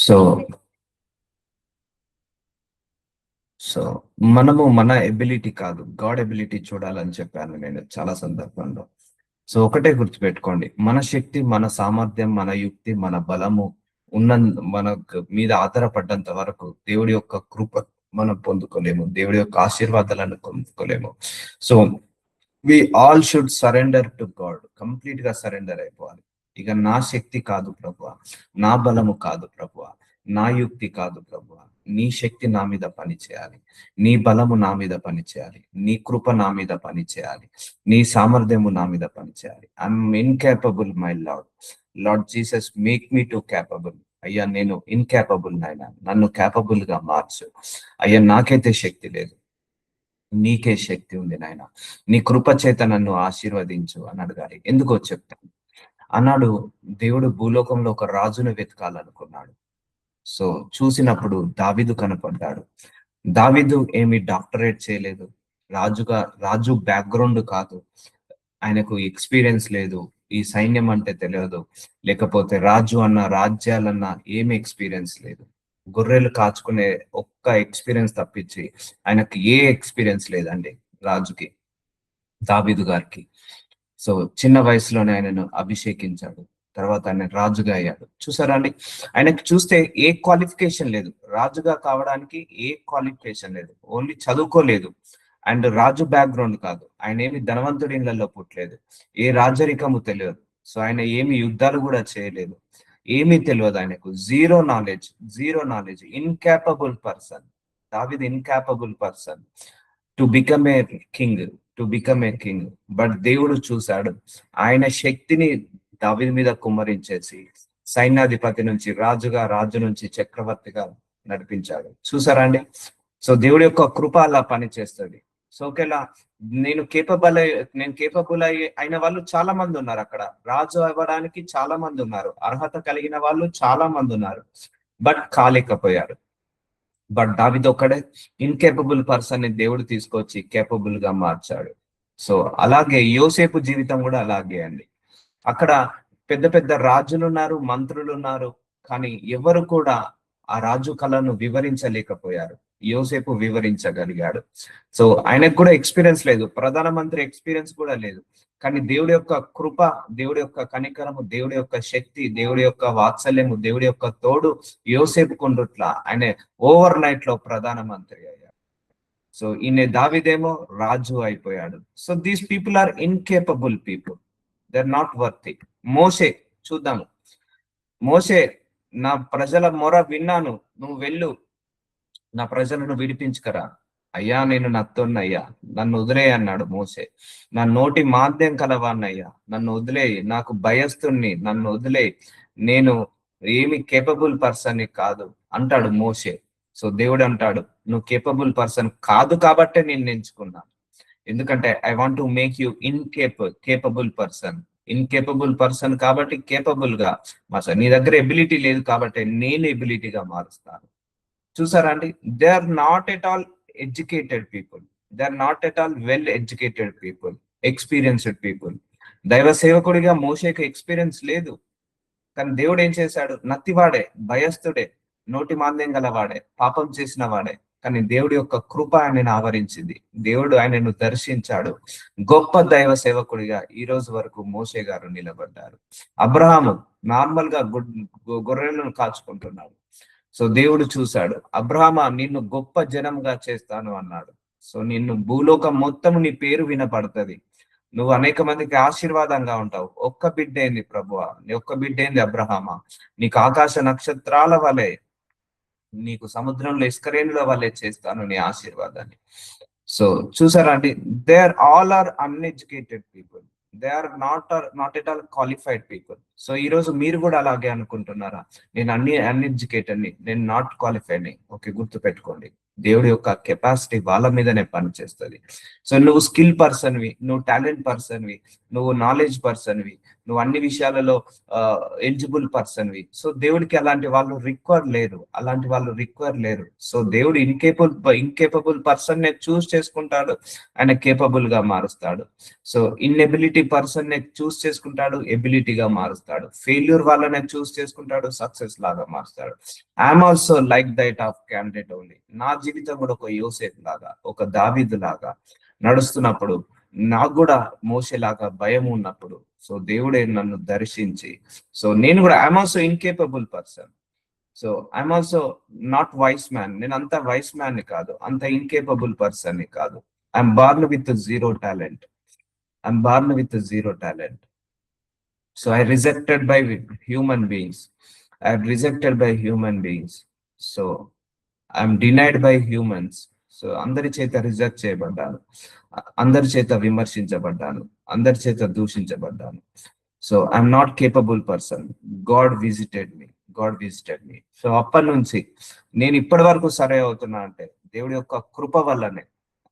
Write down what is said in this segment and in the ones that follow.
So so మనము మన ability కాదు, గాడ్ ఎబిలిటీ చూడాలని చెప్పాను నేను చాలా సందర్భంలో. సో ఒకటే గుర్తుపెట్టుకోండి, మన శక్తి, మన సామర్థ్యం, మన యుక్తి, మన బలము ఉన్న మన మీద ఆధారపడ్డంత వరకు దేవుడి యొక్క కృప మనం పొందుకోలేము, దేవుడి యొక్క ఆశీర్వాదాలను పొందుకోలేము. So we all should surrender to God, complete గా సరెండర్ అయిపోవాలి. ఇక నా శక్తి కాదు ప్రభువా, నా బలము కాదు ప్రభువా, నా యుక్తి కాదు ప్రభువా, నీ శక్తి నా మీద పని చేయాలి, నీ బలము నా మీద పని చేయాలి, నీ కృప నా మీద పని చేయాలి, నీ సామర్థ్యము నా మీద పని చేయాలి. I'm incapable my lord. Lord Jesus make me to capable. అయ్యా నేను ఇన్కేపబుల్ నాయన, నన్ను కేపబుల్ గా మార్చు. అయ్యా నాకైతే శక్తి లేదు, నీకే శక్తి ఉంది నాయన, నీ కృప చేత నన్ను ఆశీర్వదించు అని అడగాలి. ఎందుకో చెప్తాను. అన్నాడు, దేవుడు భూలోకంలో ఒక రాజును వెతకాలనుకున్నాడు. సో చూసినప్పుడు దావీదు కనపడ్డాడు. దావీదు ఏమి డాక్టరేట్ చేయలేదు, రాజు బ్యాక్గ్రౌండ్ కాదు, ఆయనకు ఎక్స్పీరియన్స్ లేదు, ఈ సైన్యం అంటే తెలియదు, లేకపోతే రాజు అన్న రాజ్యాలన్న ఏమి ఎక్స్పీరియన్స్ లేదు. గొర్రెలు కాచుకునే ఒక్క ఎక్స్పీరియన్స్ తప్పించి ఆయనకు ఏ ఎక్స్పీరియన్స్ లేదండి రాజుకి, దావీదు గారికి. సో చిన్న వయసులోనే ఆయనను అభిషేకించాడు, తర్వాత ఆయన రాజుగా అయ్యాడు. చూసారా అండి, ఆయనకి చూస్తే ఏ క్వాలిఫికేషన్ లేదు, రాజుగా కావడానికి ఏ క్వాలిఫికేషన్ లేదు, ఓన్లీ చదువుకోలేదు అండ్ రాజు బ్యాక్గ్రౌండ్ కాదు, ఆయన ఏమి ధనవంతుడి ఇళ్లలో పుట్టలేదు, ఏ రాజరికము తెలియదు, సో ఆయన ఏమి యుద్ధాలు కూడా చేయలేదు, ఏమీ తెలియదు ఆయనకు, జీరో నాలెడ్జ్, ఇన్కాపబుల్ పర్సన్. దావీదు incapable person to become a king, but దేవుడు చూశాడు, ఆయన శక్తిని దావీదు మీద కుమ్మరించేసి సైన్యాధిపతి నుంచి రాజుగా, రాజు నుంచి చక్రవర్తిగా నడిపించాడు. చూసారా అండి, సో దేవుడి యొక్క కృప అలా పనిచేస్తుంది. సో ఒకేలా నేను కేపబుల్ అయిన వాళ్ళు చాలా మంది ఉన్నారు అక్కడ, రాజు అవ్వడానికి చాలా మంది ఉన్నారు, అర్హత కలిగిన వాళ్ళు చాలా మంది ఉన్నారు, బట్ కాలేకపోయారు. బట్ దావీదు ఒక్కడే ఇన్కేపబుల్ పర్సన్ ని దేవుడు తీసుకొచ్చి కేపబుల్ గా మార్చాడు. సో అలాగే యోసేపు జీవితం కూడా అలాగే అండి. అక్కడ పెద్ద పెద్ద రాజులు ఉన్నారు, మంత్రులు ఉన్నారు, కానీ ఎవరు కూడా ఆ రాజు కళను వివరించలేకపోయారు. యోసేపు వివరించగలిగాడు. సో ఆయనకు కూడా ఎక్స్పీరియన్స్ లేదు, ప్రధానమంత్రి ఎక్స్పీరియన్స్ కూడా లేదు, కానీ దేవుడి యొక్క కృప, దేవుడి యొక్క కనికరము, దేవుడి యొక్క శక్తి, దేవుడి యొక్క వాత్సల్యము, దేవుడి యొక్క తోడు యోసేపు కొండుట్ల ఆయన ఓవర్ నైట్ లో ప్రధానమంత్రి అయ్యాడు. సో ఈయన దావీదేమో రాజు అయిపోయాడు. So these people are incapable people, they are not worthy. మోషే చూద్దాము, మోషే నా ప్రజల మొర విన్నాను, నువ్వు వెళ్ళు నా ప్రజలను విడిపించుకరా. అయ్యా నేను నత్తోన్నయ్యా, నన్ను వదిలే అన్నాడు మోసే. నా నోటి మాంద్యం కలవాన్నయ్యా, నన్ను వదిలేయి, నాకు భయస్తుణ్ణి, నన్ను వదిలేయి, నేను ఏమి కేపబుల్ పర్సన్ కాదు అంటాడు మోసే. సో దేవుడు అంటాడు, నువ్వు కేపబుల్ పర్సన్ కాదు కాబట్టే నేను ఎంచుకున్నాను, ఎందుకంటే I want to make you capable person కాబట్టి కేపబుల్ గా మార్చా. నీ దగ్గర ఎబిలిటీ లేదు కాబట్టి నేను ఎబిలిటీగా మారుస్తాను. చూసారా అండి, they are not at all educated people, they are not at all well educated people, experienced people. దైవ సేవకుడిగా మోషేకి ఎక్స్పీరియన్స్ లేదు, కానీ దేవుడు ఏం చేశాడు, నత్తివాడే, భయస్థుడే, నోటి మాంద్యం గలవాడే, పాపం చేసిన వాడే, కానీ దేవుడి యొక్క కృప ఆయనను ఆవరించింది, దేవుడు ఆయనను దర్శించాడు. గొప్ప దైవ సేవకుడిగా ఈ రోజు వరకు మోషే గారు నిలబడ్డారు. అబ్రహాము నార్మల్ గా గొర్రెలను కాచుకుంటున్నాడు. సో దేవుడు చూశాడు, అబ్రహామా నిన్ను గొప్ప జనంగా చేస్తాను అన్నాడు. సో నిన్ను భూలోకం మొత్తం నీ పేరు వినపడుతుంది, నువ్వు అనేక మందికి ఆశీర్వాదంగా ఉంటావు. ఒక్క బిడ్డ ఏంది ప్రభువా, నీ ఒక్క బిడ్డ ఏంది అబ్రహామా, నీకు ఆకాశ నక్షత్రాల వలె, నీకు సముద్రంలో ఇస్కరేణుల వల్లే చేస్తాను నీ ఆశీర్వాదాన్ని. సో చూసారా అండి, they are all are uneducated people, they are not at all qualified people. So ఈ రోజు మీరు కూడా అలాగే అనుకుంటున్నారా, నేను అన్ఎడ్యుకేటెడ్ ని, నేను నాట్ క్వాలిఫైడ్ ని? ఓకే, గుర్తు పెట్టుకోండి, దేవుడి యొక్క కెపాసిటీ వాళ్ళ మీదనే పనిచేస్తుంది. సో నువ్వు స్కిల్ పర్సన్వి, నువ్వు టాలెంట్ పర్సన్వి, నువ్వు నాలెడ్జ్ పర్సన్వి, నువ్వు అన్ని విషయాలలో ఎలిజిబుల్ పర్సన్వి. సో దేవుడికి అలాంటి వాళ్ళు రిక్వైర్ లేరు. సో దేవుడు ఇన్కేపబుల్ పర్సన్ నే చూస్ చేసుకుంటాడు, ఆయన కేపబుల్ గా మారుస్తాడు. సో ఇన్ఎబిలిటీ పర్సన్ నే చూస్ చేసుకుంటాడు, ఎబిలిటీగా మారుస్తాడు. ఫెయిల్యూర్ వాళ్ళనే చూస్ చేసుకుంటాడు, సక్సెస్ లాగా మారుస్తాడు. I'm also like that of candidate only. నా జీవితం కూడా ఒక యోసేపు లాగా, ఒక దావీదు లాగా నడుస్తున్నప్పుడు, నాకు కూడా మోషేలాగా భయం ఉన్నప్పుడు, సో దేవుడే నన్ను దర్శించి, సో నేను కూడా I'm also incapable person. So I'm also not vice man. నేను అంత వైస్ మ్యాన్ ని కాదు, అంత ఇన్కేపబుల్ పర్సన్ ని కాదు. I'm born with zero talent. So I rejected by human beings. So I'm denied by humans. So అందరి చేత reject చేయబడ్డాను, అందరి చేత విమర్శించబడ్డాను, అందరి చేత దూషించబడ్డాను. So I'm not capable person. God visited me. So అప్పటి నుంచి నేను ఇప్పటి వరకు సరే అవుతున్నా అంటే దేవుడి యొక్క కృప వల్లనే.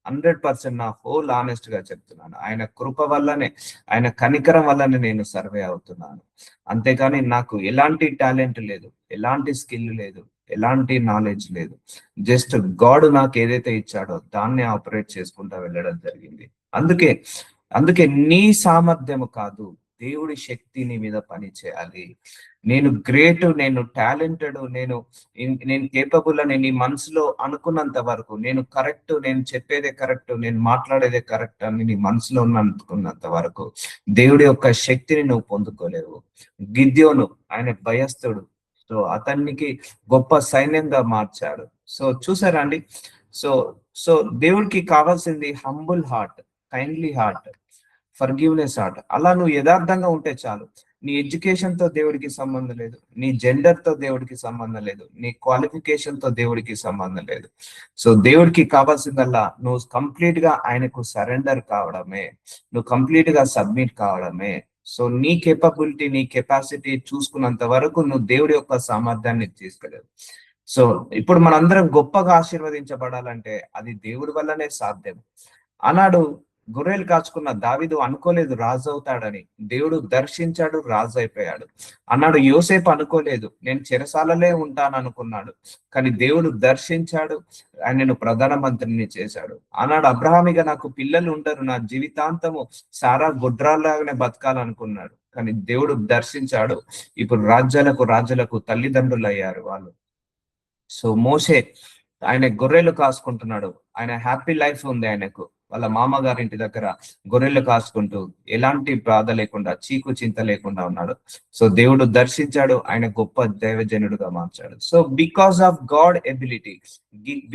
100% నా హోల్ ఆనెస్ట్ గా చెప్తున్నాను, ఆయన కృప వల్లనే, ఆయన కనికరం వల్లనే నేను సర్వే అవుతున్నాను. అంతేకాని నాకు ఎలాంటి టాలెంట్ లేదు, ఎలాంటి స్కిల్ లేదు, ఎలాంటి నాలెడ్జ్ లేదు. జస్ట్ గాడ్ నాకు ఏదైతే ఇచ్చాడో దాన్ని ఆపరేట్ చేసుకుంటా వెళ్ళడం జరిగింది. అందుకే నీ సామర్థ్యము కాదు, దేవుడి శక్తి నీ మీద పని చేయాలి. నేను గ్రేట్, నేను టాలెంటెడ్, నేను కేపబుల్ అని నీ మనసులో అనుకున్నంత వరకు, నేను కరెక్ట్, నేను చెప్పేదే కరెక్ట్, నేను మాట్లాడేదే కరెక్ట్ అని నీ మనసులో అనుకున్నంత వరకు దేవుడి యొక్క శక్తిని నువ్వు పొందుకోలేవు. గిద్యోను, ఆయన భయస్థుడు, సో అతనికి గొప్ప సైన్యంగా మార్చాడు. సో చూసారా అండి? సో దేవుడికి కావాల్సింది humble heart, kindly heart, forgiveness heart. అలా నువ్వు యథార్థంగా ఉంటే చాలు. నీ ఎడ్యుకేషన్ తో దేవుడికి సంబంధం లేదు, నీ జెండర్ తో దేవుడికి సంబంధం లేదు, నీ క్వాలిఫికేషన్ తో దేవుడికి సంబంధం లేదు. సో దేవుడికి కావాల్సిందల్లా నువ్వు కంప్లీట్ గా ఆయనకు సరెండర్ కావడమే, నువ్వు కంప్లీట్ గా సబ్మిట్ కావడమే. సో నీ కేపబిలిటీ, నీ కెపాసిటీ చూసుకున్నంత వరకు నువ్వు దేవుడి యొక్క సామర్థ్యాన్ని తీసుకెళ్ళవు. సో ఇప్పుడు మనందరం గొప్పగా ఆశీర్వదించబడాలంటే అది దేవుడి వల్లనే సాధ్యం. ఆనాడు గొర్రెలు కాచుకున్న దావీదు అనుకోలేదు రాజు అవుతాడని, దేవుడు దర్శించాడు, రాజు అయిపోయాడు. అన్నాడు యోసేపు అనుకోలేదు, నేను చెరసాలలే ఉంటాను అనుకున్నాడు, కానీ దేవుడు దర్శించాడు, ఆయనను ప్రధానమంత్రిని చేశాడు. ఆనాడు అబ్రహామిగా నాకు పిల్లలు ఉండరు, నా జీవితాంతము సారా గుడ్రాల్లాగానే బతకాలనుకున్నాడు, కానీ దేవుడు దర్శించాడు. ఇప్పుడు రాజులకు తల్లిదండ్రులు అయ్యారు వాళ్ళు. సో మోషే, ఆయన గొర్రెలు కాసుకుంటున్నాడు, ఆయన హ్యాపీ లైఫ్ ఉంది ఆయనకు, వాళ్ళ మామగారింటి దగ్గర గొర్రెలు కాసుకుంటూ ఎలాంటి బాధ లేకుండా, చీకు చింత లేకుండా ఉన్నాడు. సో దేవుడు దర్శించాడు, ఆయన గొప్ప దైవజనుడుగా మార్చాడు. So because of God ability,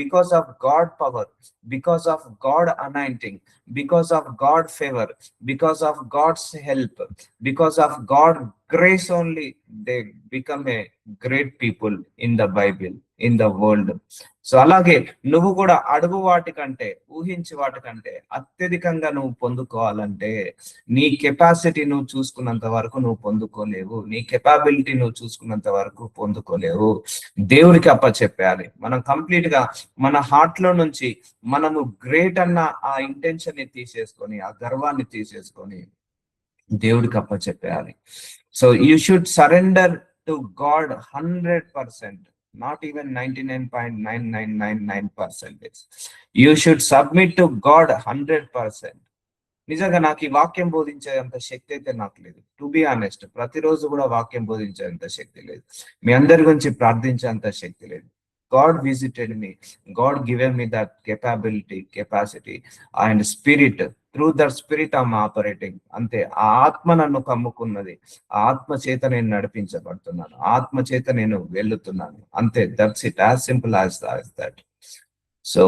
because of God power, because of God anointing, because of God favour, because of God's help, because of God grace only, they become a great people in the Bible, in the world. So అలాగే నువ్వు కూడా అడుగు వాటికంటే, ఊహించి వాటికంటే అత్యధికంగా నువ్వు పొందుకోవాలంటే నీ కెపాసిటీ నువ్వు చూసుకున్నంత వరకు నువ్వు పొందుకోలేవు, నీ కెపాబిలిటీ నువ్వు చూసుకున్నంత వరకు పొందుకోలేవు. దేవుడికి అప్పచెప్పేయాలి. మనం కంప్లీట్ గా మన హార్ట్ లో నుంచి మనము గ్రేట్ అన్న ఆ ఇంటెన్షన్ ని తీసేసుకొని, ఆ గర్వాన్ని తీసేసుకొని దేవుడికి అప్పచెప్పేయాలి. So you should surrender to God 100%, not even 99.9999%. You should submit to God 100%. నిజంగా నాకు ఈ వాక్యం బోధించేంత శక్తి అయితే నాకు లేదు, టు బి ఆనెస్ట్. ప్రతిరోజు కూడా వాక్యం బోధించేంత శక్తి లేదు, మీ అందరి గురించి ప్రార్థించేంత శక్తి లేదు. God visited me, God given me that capacity and spirit. Through that spirit I'm operating. అంతే, ఆ ఆత్మ నన్ను కమ్ముకున్నది, ఆ ఆత్మ చేత నేను నడిపించబడుతున్నాను, ఆత్మ చేత నేను వెళ్తున్నాను. అంతే, that's it, as simple as that. So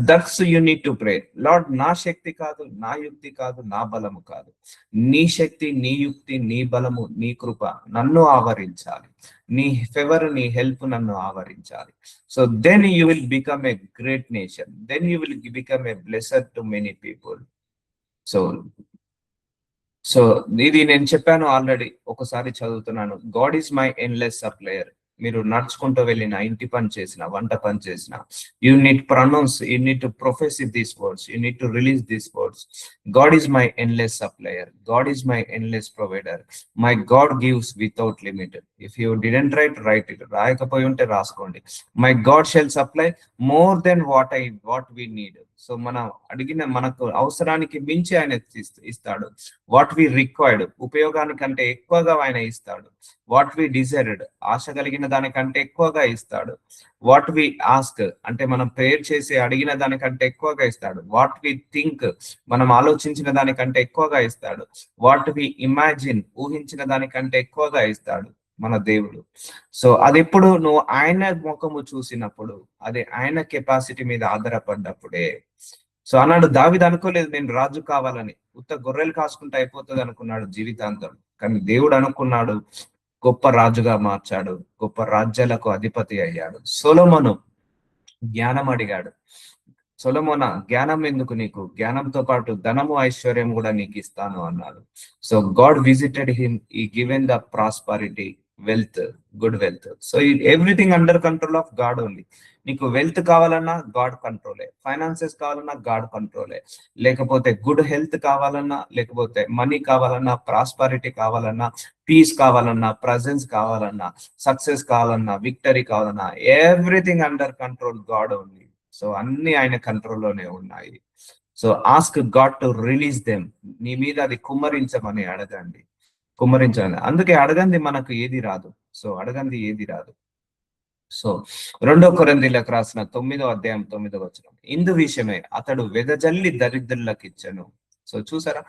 that's you need to pray. Lord, నా శక్తి కాదు, నా యుక్తి కాదు, నా బలము కాదు, నీ శక్తి, నీ యుక్తి, నీ బలము, నీ కృప నన్ను ఆవరించాలి, నీ ఫేవర్, నీ హెల్ప్ నన్ను ఆవరించాలి. So then you will become a great nation, then you will become a blesser to many people. So ఇది నేను చెప్పాను ఆల్రెడీ, ఒకసారి చదువుతున్నాను. God is my endless supplier, మీరు నడుచుకుంటూ వెళ్ళిన, ఇంటి పని చేసిన, వంట పని చేసిన, you need pronounce, you need to profess these words, you need to release these words. God is my endless supplier, God is my endless provider, my God gives without limit. If you didn't write it, రాయకపోయి ఉంటే రాసుకోండి. My God shall supply more than what we need. So మనం అడిగిన, మనకు అవసరానికి మించి ఆయన ఇస్తాడు. వాట్ వి రిక్వైర్డ్, ఉపయోగానికంటే ఎక్కువగా ఆయన ఇస్తాడు. వాట్ వి డిజైర్డ్, ఆశ కలిగిన దానికంటే ఎక్కువగా ఇస్తాడు. వాట్ వి ఆస్క్, అంటే మనం ప్రేయర్ చేసి అడిగిన దానికంటే ఎక్కువగా ఇస్తాడు. వాట్ వి థింక్, మనం ఆలోచించిన దానికంటే ఎక్కువగా ఇస్తాడు. వాట్ వి ఇమాజిన్, ఊహించిన దానికంటే ఎక్కువగా ఇస్తాడు మన దేవుడు. సో అది ఎప్పుడు నువ్వు ఆయన ముఖము చూసినప్పుడు, అది ఆయన కెపాసిటీ మీద ఆధారపడ్డప్పుడే. సో అన్నాడు దావీదు, అనుకోలేదు నేను రాజు కావాలని, ఉత్త గొర్రెలు కాసుకుంటే అయిపోతుంది అనుకున్నాడు జీవితాంతం. కానీ దేవుడు అనుకున్నాడు, గొప్ప రాజుగా మార్చాడు, గొప్ప రాజ్యాలకు అధిపతి అయ్యాడు. సొలొమోను జ్ఞానం అడిగాడు. సొలొమోనా, జ్ఞానం ఎందుకు నీకు, జ్ఞానంతో పాటు ధనము ఐశ్వర్యం కూడా నీకు ఇస్తాను అన్నాడు. సో గాడ్ విజిటెడ్ హిమ్, ఈ given the prosperity, wealth, good wealth. So everything under control of God only. నీకు వెల్త్ కావాలన్నా గాడ్ కంట్రోలే, ఫైనాన్సెస్ కావాలన్నా గాడ్ కంట్రోలే, లేకపోతే గుడ్ హెల్త్ కావాలన్నా, లేకపోతే మనీ కావాలన్నా, ప్రాస్పరిటీ కావాలన్నా, పీస్ కావాలన్నా, ప్రజెన్స్ కావాలన్నా, సక్సెస్ కావాలన్నా, విక్టరీ కావాలన్నా, everything under control God only. So అన్ని ఆయన కంట్రోల్లోనే ఉన్నాయి. So ask God to release them. నీ మీద అది కుమ్మరించమని అడగండి, కుమ్మరించండి. అందుకే అడగంది మనకు ఏది రాదు. సో అడగంది ఏది రాదు. సో 2 కొరింథీయులకు రాసిన 9వ అధ్యాయం 9వ వచనం, ఇందు విషయమే అతడు వెదజల్లి దరిద్రులకు ఇచ్చెను. సో చూసారా,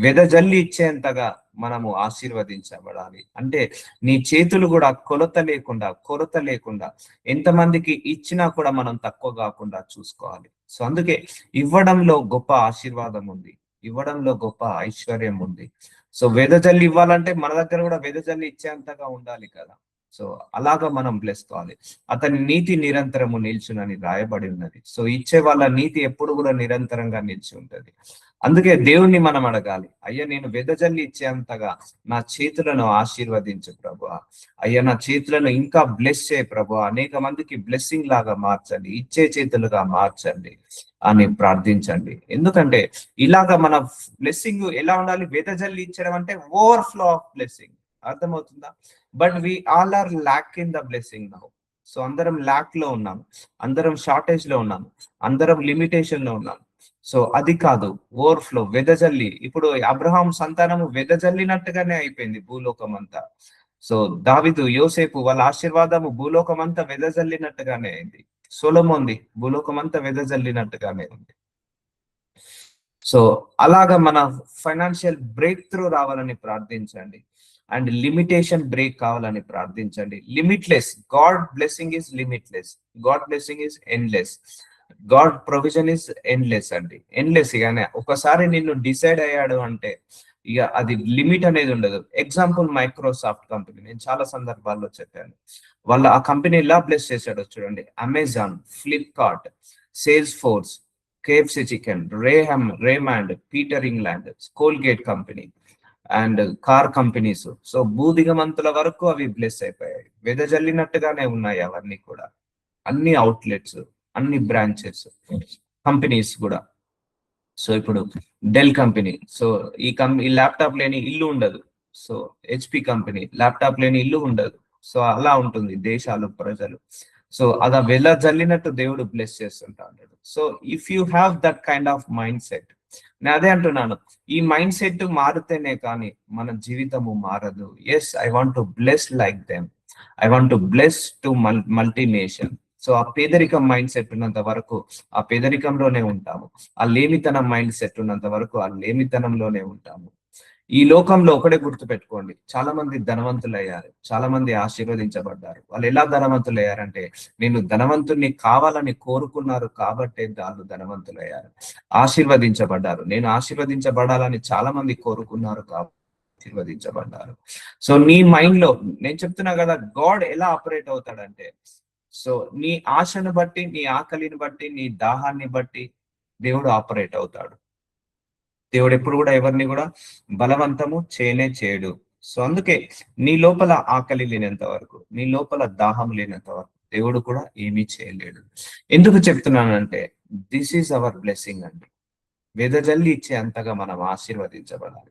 వెదజల్లి ఇచ్చేంతగా మనము ఆశీర్వదించబడాలి. అంటే నీ చేతులు కూడా కొరత లేకుండా ఎంతమందికి ఇచ్చినా కూడా మనం తక్కువ కాకుండా చూసుకోవాలి. సో అందుకే ఇవ్వడంలో గొప్ప ఆశీర్వాదం ఉంది, ఇవ్వడంలో గొప్ప ఐశ్వర్యం ఉంది. సో వెదజల్లి ఇవ్వాలంటే మన దగ్గర కూడా వెదజల్లి ఇచ్చేంతగా ఉండాలి కదా. సో అలాగా మనం బ్లెస్ కావాలి. అతని నీతి నిరంతరము నిల్చునని రాయబడి ఉన్నది. సో ఇచ్చే వాళ్ళ నీతి ఎప్పుడు కూడా నిరంతరంగా నిలిచి ఉంటది. అందుకే దేవుణ్ణి మనం అడగాలి, అయ్యా నేను వెదజల్లి ఇచ్చేంతగా నా చేతులను ఆశీర్వదించు ప్రభువా, అయ్యా నా చేతులను ఇంకా బ్లెస్ చేయ ప్రభువా, అనేక మందికి బ్లెస్సింగ్ లాగా మార్చండి, ఇచ్చే చేతులుగా మార్చండి అని ప్రార్థించండి. ఎందుకంటే ఇలాగ మన బ్లెస్సింగ్ ఎలా ఉండాలి, వెదజల్లి ఇచ్చడం అంటే ఓవర్ఫ్లో ఆఫ్ బ్లెస్సింగ్, అర్థమవుతుందా? But we all are lack in the blessing now. So అందరం ల్యాక్ లో ఉన్నాం, అందరం షార్టేజ్ లో ఉన్నాం, అందరం లిమిటేషన్ లో ఉన్నాం. సో అది కాదు, ఓవర్ఫ్లో, వెదజల్లి. ఇప్పుడు అబ్రహాం సంతానము వెదజల్లినట్టుగానే అయిపోయింది భూలోకం అంతా. సో దావీదు, యోసేపు వాళ్ళ ఆశీర్వాదము భూలోకం అంతా వెదజల్లినట్టుగానే అయింది. సొలొమోన్ది భూలోకం అంతా వెదజల్లినట్టుగానే ఉంది. సో అలాగా మన ఫైనాన్షియల్ బ్రేక్ త్రూ రావాలని ప్రార్థించండి, అండ్ లిమిటేషన్ బ్రేక్ కావాలని ప్రార్థించండి. Limitless God blessing is limitless, God blessing is endless, God provision is endless అండి, ఎండ్లెస్. ఇక ఒకసారి నిన్ను డిసైడ్ అయ్యాడు అంటే ఇక అది లిమిట్ అనేది ఉండదు. ఎగ్జాంపుల్ మైక్రోసాఫ్ట్ కంపెనీ, నేను చాలా సందర్భాల్లో చెప్పాను. వాళ్ళ ఆ కంపెనీ ఎలా బ్లెస్ చేశాడో చూడండి. Amazon, Flipkart, Salesforce, KFC chicken, Raymond, Peter England, Colgate company and car companies. So భూదిగమంతుల వరకు అవి బ్లెస్ అయిపోయాయి, వెదజల్లినట్టుగానే ఉన్నాయి అవన్నీ కూడా, అన్ని అవుట్లెట్స్, అన్ని బ్రాంచెస్, కంపెనీస్ కూడా. సో ఇప్పుడు డెల్ కంపెనీ, సో ఈ ల్యాప్టాప్ లేని ఇల్లు ఉండదు. సో హెచ్పి కంపెనీ, ల్యాప్టాప్ లేని ఇల్లు ఉండదు. సో అలా ఉంటుంది దేశాలు, ప్రజలు. సో అలా వెదజల్లినట్టు దేవుడు బ్లెస్ చేస్తుంటాడు. So if you have that kind of mind set, నేను అదే అంటున్నాను, ఈ మైండ్ సెట్ మారితేనే కానీ మన జీవితము మారదు. Yes, I want to bless like them, I want to bless to multi nation. So ఆ పేదరికం మైండ్ సెట్ ఉన్నంత వరకు ఆ పేదరికంలోనే ఉంటాము, ఆ లేమితనం మైండ్ సెట్ ఉన్నంత వరకు ఆ లేమితనంలోనే ఉంటాము. ఈ లోకంలో ఒకటే గుర్తు పెట్టుకోండి, చాలా మంది ధనవంతులు అయ్యారు, చాలా మంది ఆశీర్వదించబడ్డారు. వాళ్ళు ఎలా ధనవంతులు అయ్యారంటే, నేను ధనవంతుణ్ణి కావాలని కోరుకున్నారు కాబట్టే వాళ్ళు ధనవంతులు అయ్యారు, ఆశీర్వదించబడ్డారు. నేను ఆశీర్వదించబడాలని చాలా మంది కోరుకున్నారు కాబట్టి ఆశీర్వదించబడ్డారు. సో నీ మైండ్ లో నేను చెప్తున్నా కదా, గాడ్ ఎలా ఆపరేట్ అవుతాడంటే, సో నీ ఆశను బట్టి, నీ ఆకలిని బట్టి, నీ దాహాన్ని బట్టి దేవుడు ఆపరేట్ అవుతాడు. దేవుడు ఎప్పుడు కూడా ఎవరిని కూడా బలవంతము చేయడు. సో అందుకే నీ లోపల ఆకలి లేనంత వరకు, నీ లోపల దాహం లేనంత వరకు దేవుడు కూడా ఏమీ చేయలేడు. ఎందుకు చెప్తున్నానంటే దిస్ ఈజ్ అవర్ బ్లెస్సింగ్ అండి. వెదజల్లి ఇచ్చే అంతగా మనం ఆశీర్వదించబడాలి.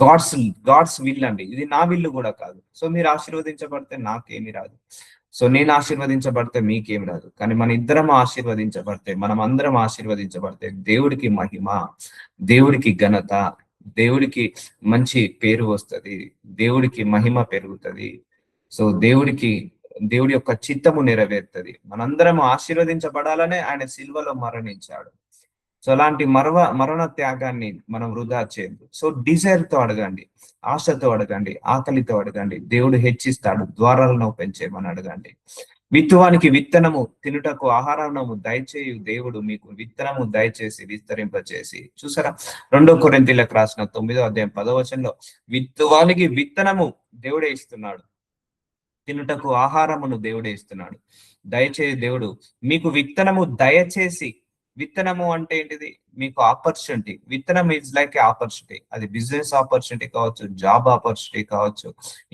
గాడ్స్ గాడ్స్ విల్ అండి. ఇది నా విల్లు కూడా కాదు. సో మీరు ఆశీర్వదించబడితే నాకేమి రాదు. సో నేను ఆశీర్వదించబడితే మీకేమి రాదు. కానీ మన ఇద్దరం ఆశీర్వదించబడితే, మనం అందరం ఆశీర్వదించబడితే దేవుడికి మహిమ, దేవుడికి ఘనత, దేవుడికి మంచి పేరు వస్తది. దేవుడికి మహిమ పెరుగుతది. సో దేవుడి యొక్క చిత్తము నెరవేరుతది. మనందరం ఆశీర్వదించబడాలనే ఆయన సిలువలో మరణించాడు. సో అలాంటి మరణ త్యాగాన్ని మనం వృధా చేయద్దు. సో డిజైర్ తో అడగండి, ఆశతో అడగండి, ఆకలితో అడగండి. దేవుడు హెచ్చిస్తాడు. ద్వారాలను పెంచేయమని అడగండి. విత్తువానికి విత్తనము, తినుటకు ఆహారము దయచేయు దేవుడు మీకు విత్తనము దయచేసి విస్తరింపచేసి. చూసారా, 2 కొరింథీయులకు రాసిన 9వ అధ్యాయం 10వ వచనంలో విత్తువానికి విత్తనము దేవుడే ఇస్తున్నాడు, తినుటకు ఆహారమును దేవుడే ఇస్తున్నాడు. దయచేసి దేవుడు మీకు విత్తనము దయచేసి. విత్తనము అంటే ఏంటిది? మీకు ఆపర్చునిటీ. విత్తనం ఈజ్ లైక్ ఏ ఆపర్చునిటీ. అది బిజినెస్ ఆపర్చునిటీ కావచ్చు, జాబ్ ఆపర్చునిటీ కావచ్చు,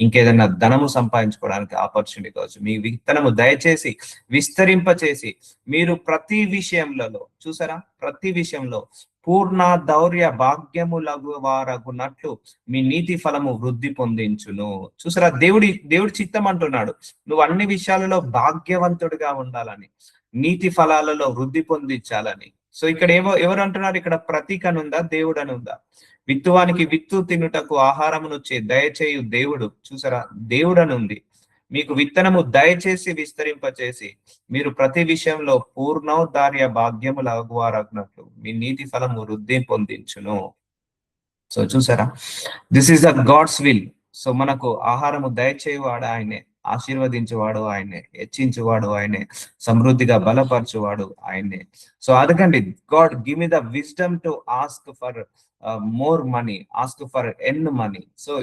ఇంకేదైనా ధనము సంపాదించుకోవడానికి ఆపర్చునిటీ కావచ్చు. మీ విత్తనము దయచేసి విస్తరింపచేసి మీరు ప్రతి విషయంలో, చూసారా, ప్రతి విషయంలో పూర్ణ దౌర్య భాగ్యములగు వారగునట్లు మీ నీతి ఫలము వృద్ధి పొందించును. చూసారా, దేవుడి చిత్తం అంటున్నాడు, నువ్వు అన్ని విషయాలలో భాగ్యవంతుడిగా ఉండాలని, నీతి ఫలాలలో వృద్ధి పొందించాలని. సో ఇక్కడ ఎవరు అంటున్నారు? ఇక్కడ ప్రతీక అనుందా, దేవుడు అని ఉందా? విత్తువానికి విత్తు, తినుటకు ఆహారమును దయచేయు దేవుడు. చూసారా, దేవుడు అని ఉంది. మీకు విత్తనము దయచేసి విస్తరింపచేసి మీరు ప్రతి విషయంలో పూర్ణోద్ధార్య భాగ్యముల అగువారగినట్లు మీ నీతి ఫలము వృద్ధి పొందించును. సో చూసారా, this is the God's will. So మనకు ఆహారము దయచేయువాడు ఆయనే, ఆశీర్వదించువాడు ఆయనే, హెచ్చించువాడు ఆయనే, సమృద్ధిగా బలపరచువాడు ఆయనే. సో అడగండి, God give me the wisdom to ask for more money, ask for in money. So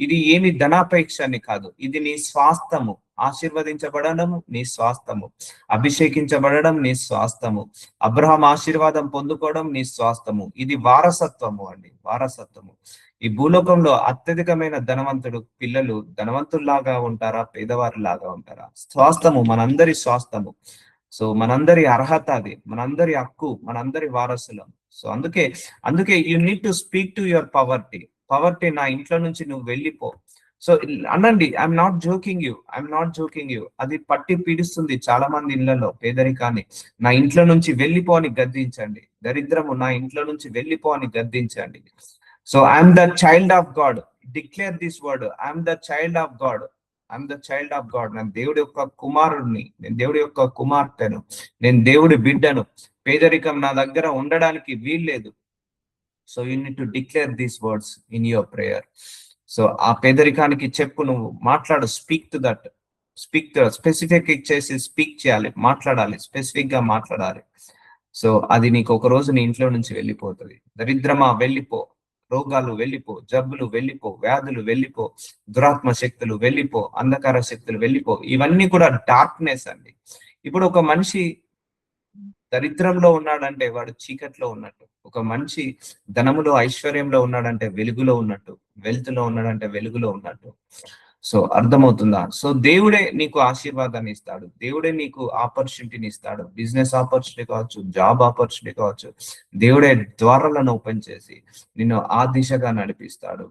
ఇది ఏమి ధనాపేక్ష అని కాదు, ఇది నీ స్వాస్థము. ఆశీర్వదించబడడం నీ స్వాస్థము, అభిషేకించబడడం నీ స్వాస్థము, అబ్రహాం ఆశీర్వాదం పొందుకోవడం నీ స్వాస్థము. ఇది వారసత్వము అండి, వారసత్వము. ఈ భూలోకంలో అత్యధికమైన ధనవంతుడు పిల్లలు ధనవంతుల్లాగా ఉంటారా, పేదవారిలాగా ఉంటారా? స్వాస్థము మనందరి స్వాస్థము. సో మనందరి అర్హత అది, మనందరి హక్కు, మనందరి వారసులం. సో అందుకే you need to speak to your poverty. నా ఇంట్లో నుంచి నువ్వు వెళ్ళిపో. సో అనండి, ఐఎమ్ నాట్ జోకింగ్ యూ. అది పట్టి పీడిస్తుంది చాలా మంది ఇళ్లలో పేదరికాన్ని. నా ఇంట్లో నుంచి వెళ్ళిపో అని గద్దించండి. దరిద్రము నా ఇంట్లో నుంచి వెళ్ళిపో అని గద్దించండి. So I'm the child of God. Declare this word, I'm the child of God. నేను దేవుడి యొక్క కుమారుడిని, నేను దేవుడి యొక్క కుమార్తెను, నేను దేవుడి బిడ్డను. పేదరికం నా దగ్గర ఉండడానికి వీల్లేదు. So you need to declare these words in your prayer. So ఆ పేదరికానికి చెప్పు, నువ్వు మాట్లాడు. స్పీక్ టు స్పెసిఫిక్ ఇచ్చేసి స్పీక్ చేయాలి, మాట్లాడాలి, స్పెసిఫిక్ గా మాట్లాడాలి. సో అది నీకు ఒక రోజు నీ ఇంట్లో నుంచి వెళ్ళిపోతుంది. దరిద్రమా వెళ్ళిపో, రోగాలు వెళ్ళిపో, జబ్బులు వెళ్ళిపో, వ్యాధులు వెళ్ళిపో, దురాత్మ శక్తులు వెళ్ళిపో, అంధకార శక్తులు వెళ్ళిపో. ఇవన్నీ కూడా డార్క్నెస్ అండి. ఇప్పుడు ఒక మనిషి దరిద్రంలో ఉన్నాడంటే వాడు చీకట్లో ఉన్నట్టు. ఒక మనిషి ధనములో ఐశ్వర్యంలో ఉన్నాడంటే వెలుగులో ఉన్నట్టు, వెల్త్ లో ఉన్నాడంటే వెలుగులో ఉన్నట్టు. సో అర్థమవుతుందా? సో దేవుడే నీకు ఆశీర్వాదాన్ని ఇస్తాడు, దేవుడే నీకు ఆపర్చునిటీని ఇస్తాడు. బిజినెస్ ఆపర్చునిటీ కావచ్చు, జాబ్ ఆపర్చునిటీ కావచ్చు. దేవుడే ద్వారాలను ఓపెన్ చేసి నిన్ను ఆ దిశగా నడిపిస్తాడు.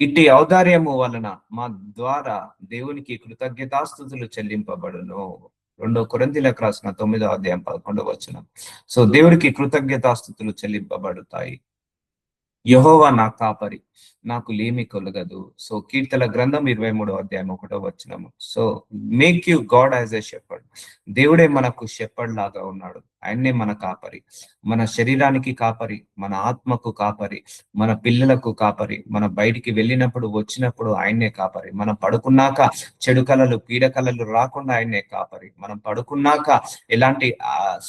ఇట్టి ఔదార్యము వలన మా ద్వారా దేవునికి కృతజ్ఞతాస్తుతులు చెల్లింపబడును. 2 కొరింథీయులకు రాసిన 9వ అధ్యాయం 11వ వచనం. సో దేవుడికి కృతజ్ఞతాస్తుతులు చెల్లింపబడతాయి. యెహోవా నా కాపరి, నాకు లేమి కొలగదు. సో కీర్తన గ్రంథం 23వ అధ్యాయం 1వ వచనము. So make you God as a shepherd. దేవుడే మనకు షెపర్డ్ లాగా ఉన్నాడు. ఆయన్నే మన కాపరి, మన శరీరానికి కాపరి, మన ఆత్మకు కాపరి, మన పిల్లలకు కాపరి. మన బయటికి వెళ్ళినప్పుడు వచ్చినప్పుడు ఆయన్నే కాపరి. మనం పడుకున్నాక చెడు కళలు, పీడ కళలు రాకుండా ఆయన్నే కాపరి. మనం పడుకున్నాక ఎలాంటి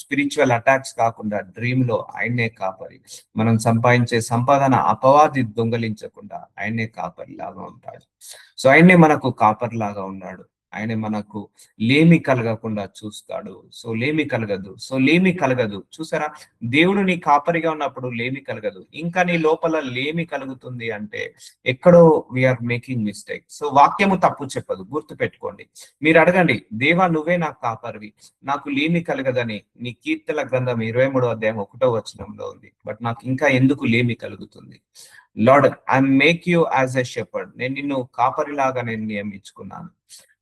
స్పిరిచువల్ అటాక్స్ కాకుండా డ్రీమ్ లో ఆయన్నే కాపరి. మనం సంపాదించే సంపాదన అపవాది దొంగలించకుండా ఆయన్నే కాపరి లాగా ఉంటాడు. సో ఆయన్నే మనకు కాపరి లాగా ఉన్నాడు. ఆయన మనకు లేమి కలగకుండా చూస్తాడు. సో లేమి కలగదు, సో లేమి కలగదు. చూసారా, దేవుడు నీ కాపరిగా ఉన్నప్పుడు లేమి కలగదు. ఇంకా నీ లోపల లేమి కలుగుతుంది అంటే ఎక్కడో వీఆర్ మేకింగ్ మిస్టేక్. సో వాక్యము తప్పు చెప్పదు, గుర్తు పెట్టుకోండి. మీరు అడగండి, దేవా నువ్వే నాకు కాపరివి, నాకు లేమి కలగదని. నీ కీర్తన గ్రంథం 23వ అధ్యాయం 1వ వచనంలో ఉంది. బట్ నాకు ఇంకా ఎందుకు లేమి కలుగుతుంది? Lord, I make you as a shepherd, నేను నిన్ను కాపరిలాగా నేను నియమించుకున్నాను,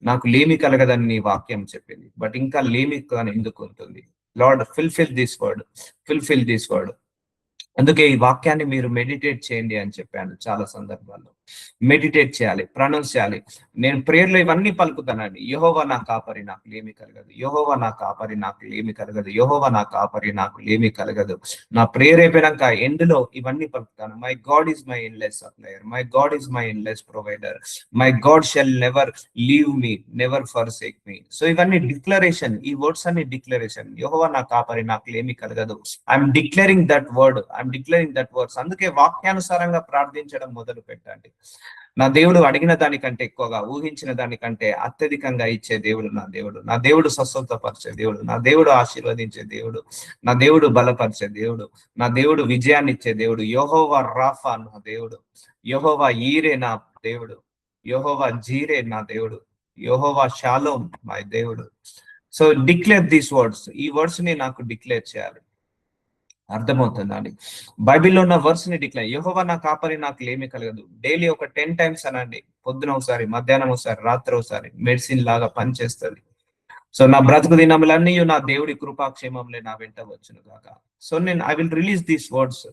నాకు లేమి కలగదని నీ వాక్యం చెప్పింది, బట్ ఇంకా లేమి ఎందుకు ఉంటుంది? Lord, fulfil this word. అందుకే ఈ వాక్యాన్ని మీరు మెడిటేట్ చేయండి అని చెప్పాను చాలా సందర్భాల్లో. మెడిటేట్ చేయాలి, ప్రొనౌన్స్ చేయాలి. నేను ప్రేయర్లో ఇవన్నీ పలుకుతానండి. యెహోవా నా కాపరి, నాకు లేమి కలగదు. యెహోవా నా కాపరి, నాకు లేమి కలగదు. యెహోవా నా కాపరి, నాకు లేమి కలగదు. నా ప్రేయర్ అయిపోయినాక ఎండ్ లో ఇవన్నీ పలుకుతాను. My God is my endless supplier, my God is my endless provider, my God shall never leave me, never forsake me. So ఇవన్నీ డిక్లరేషన్, ఈ వర్డ్స్ అన్ని డిక్లరేషన్. యెహోవా నా కాపరి, నాకు లేమి కలగదు. ఐఎమ్ డిక్లేరింగ్ దట్ వర్డ్, అందుకే వాక్యానుసారంగా ప్రార్థించడం మొదలు పెట్టండి. నా దేవుడు అడిగిన దానికంటే ఎక్కువగా, ఊహించిన దానికంటే అత్యధికంగా ఇచ్చే దేవుడు నా దేవుడు. నా దేవుడు స్వస్థతపరిచే దేవుడు, నా దేవుడు ఆశీర్వదించే దేవుడు, నా దేవుడు బలపరిచే దేవుడు, నా దేవుడు విజయాన్ని ఇచ్చే దేవుడు. యెహోవా రాఫా నా దేవుడు, యెహోవా ఈరే నా దేవుడు, యెహోవా జీరే నా దేవుడు, యెహోవా షాలోమ్ మై దేవుడు. సో డిక్లేర్ దీస్ వర్డ్స్, ఈ వర్డ్స్ ని నాకు డిక్లేర్ చేయాలి. అర్థమవుతుందండి? బైబిల్లో ఉన్న వర్స్ ని డిక్లేర్, యెహోవా నా కాపరి, నాకు లేమి కలగదు. డైలీ ఒక 10 times అనండి. పొద్దున ఒకసారి, మధ్యాహ్నం ఒకసారి, రాత్రి ఒకసారి. మెడిసిన్ లాగా పనిచేస్తుంది. సో నా బ్రతుకు దినములన్నీ నా దేవుడి కృపాక్షేమంలో నా వెంట వచ్చును గాక. సో నేను I will release these words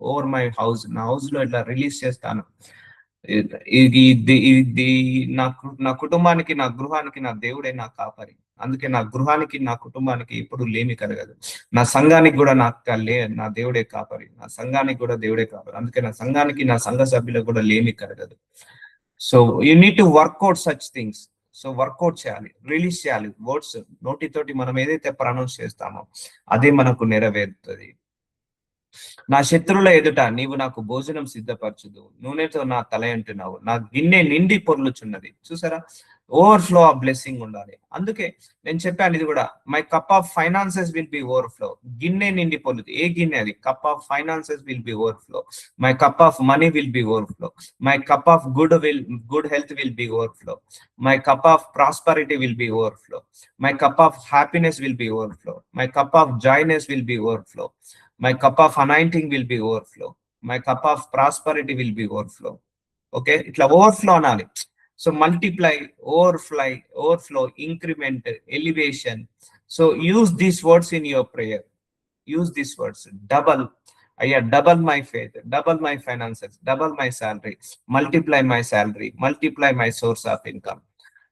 over my house. నా హౌస్ లో ఇట్లా రిలీజ్ చేస్తాను. ఇది నా కుటుంబానికి, నా గృహానికి నా దేవుడే నా కాపరి. అందుకే నా గృహానికి, నా కుటుంబానికి ఎప్పుడు లేమి కలగదు. నా సంఘానికి కూడా నా దేవుడే కాపరి, నా సంఘానికి కూడా దేవుడే కాపరి. అందుకే నా సంఘానికి, నా సంఘ సభ్యులకు కూడా లేమి కలగదు. So you need to work out such things. So workout చేయాలి, రిలీజ్ చేయాలి. వర్డ్స్ నోటితోటి మనం ఏదైతే ప్రొనౌన్స్ చేస్తామో అదే మనకు నెరవేరుతుంది. నా శత్రువుల ఎదుట నీవు నాకు భోజనం సిద్ధపరచుదు, నూనెతో నా తల అంటున్నావు, నా గిన్నె నిండి పొర్లుచున్నది. చూసారా, ఓవర్ఫ్లో ఆఫ్ బ్లెస్సింగ్ ఉండాలి. అందుకే నేను చెప్పాను ఇది కూడా, my cup of finances will be overflow. గిన్నె నిండి పొర్లుతుంది. ఏ గిన్నె అది? Cup of finances will be overflow. My cup of money will be overflow. My cup of good health will be overflow. My cup of prosperity will be overflow. My cup of happiness will be overflow. My cup of joyness will be overflow. My cup of anointing will be overflow. My cup of prosperity will be overflow. Okay, itla overflow anali. So multiply, overflow, increment, elevation. So use these words in your prayer. Use these words. Double my faith, double my finances, double my salary, multiply my salary, multiply my source of income.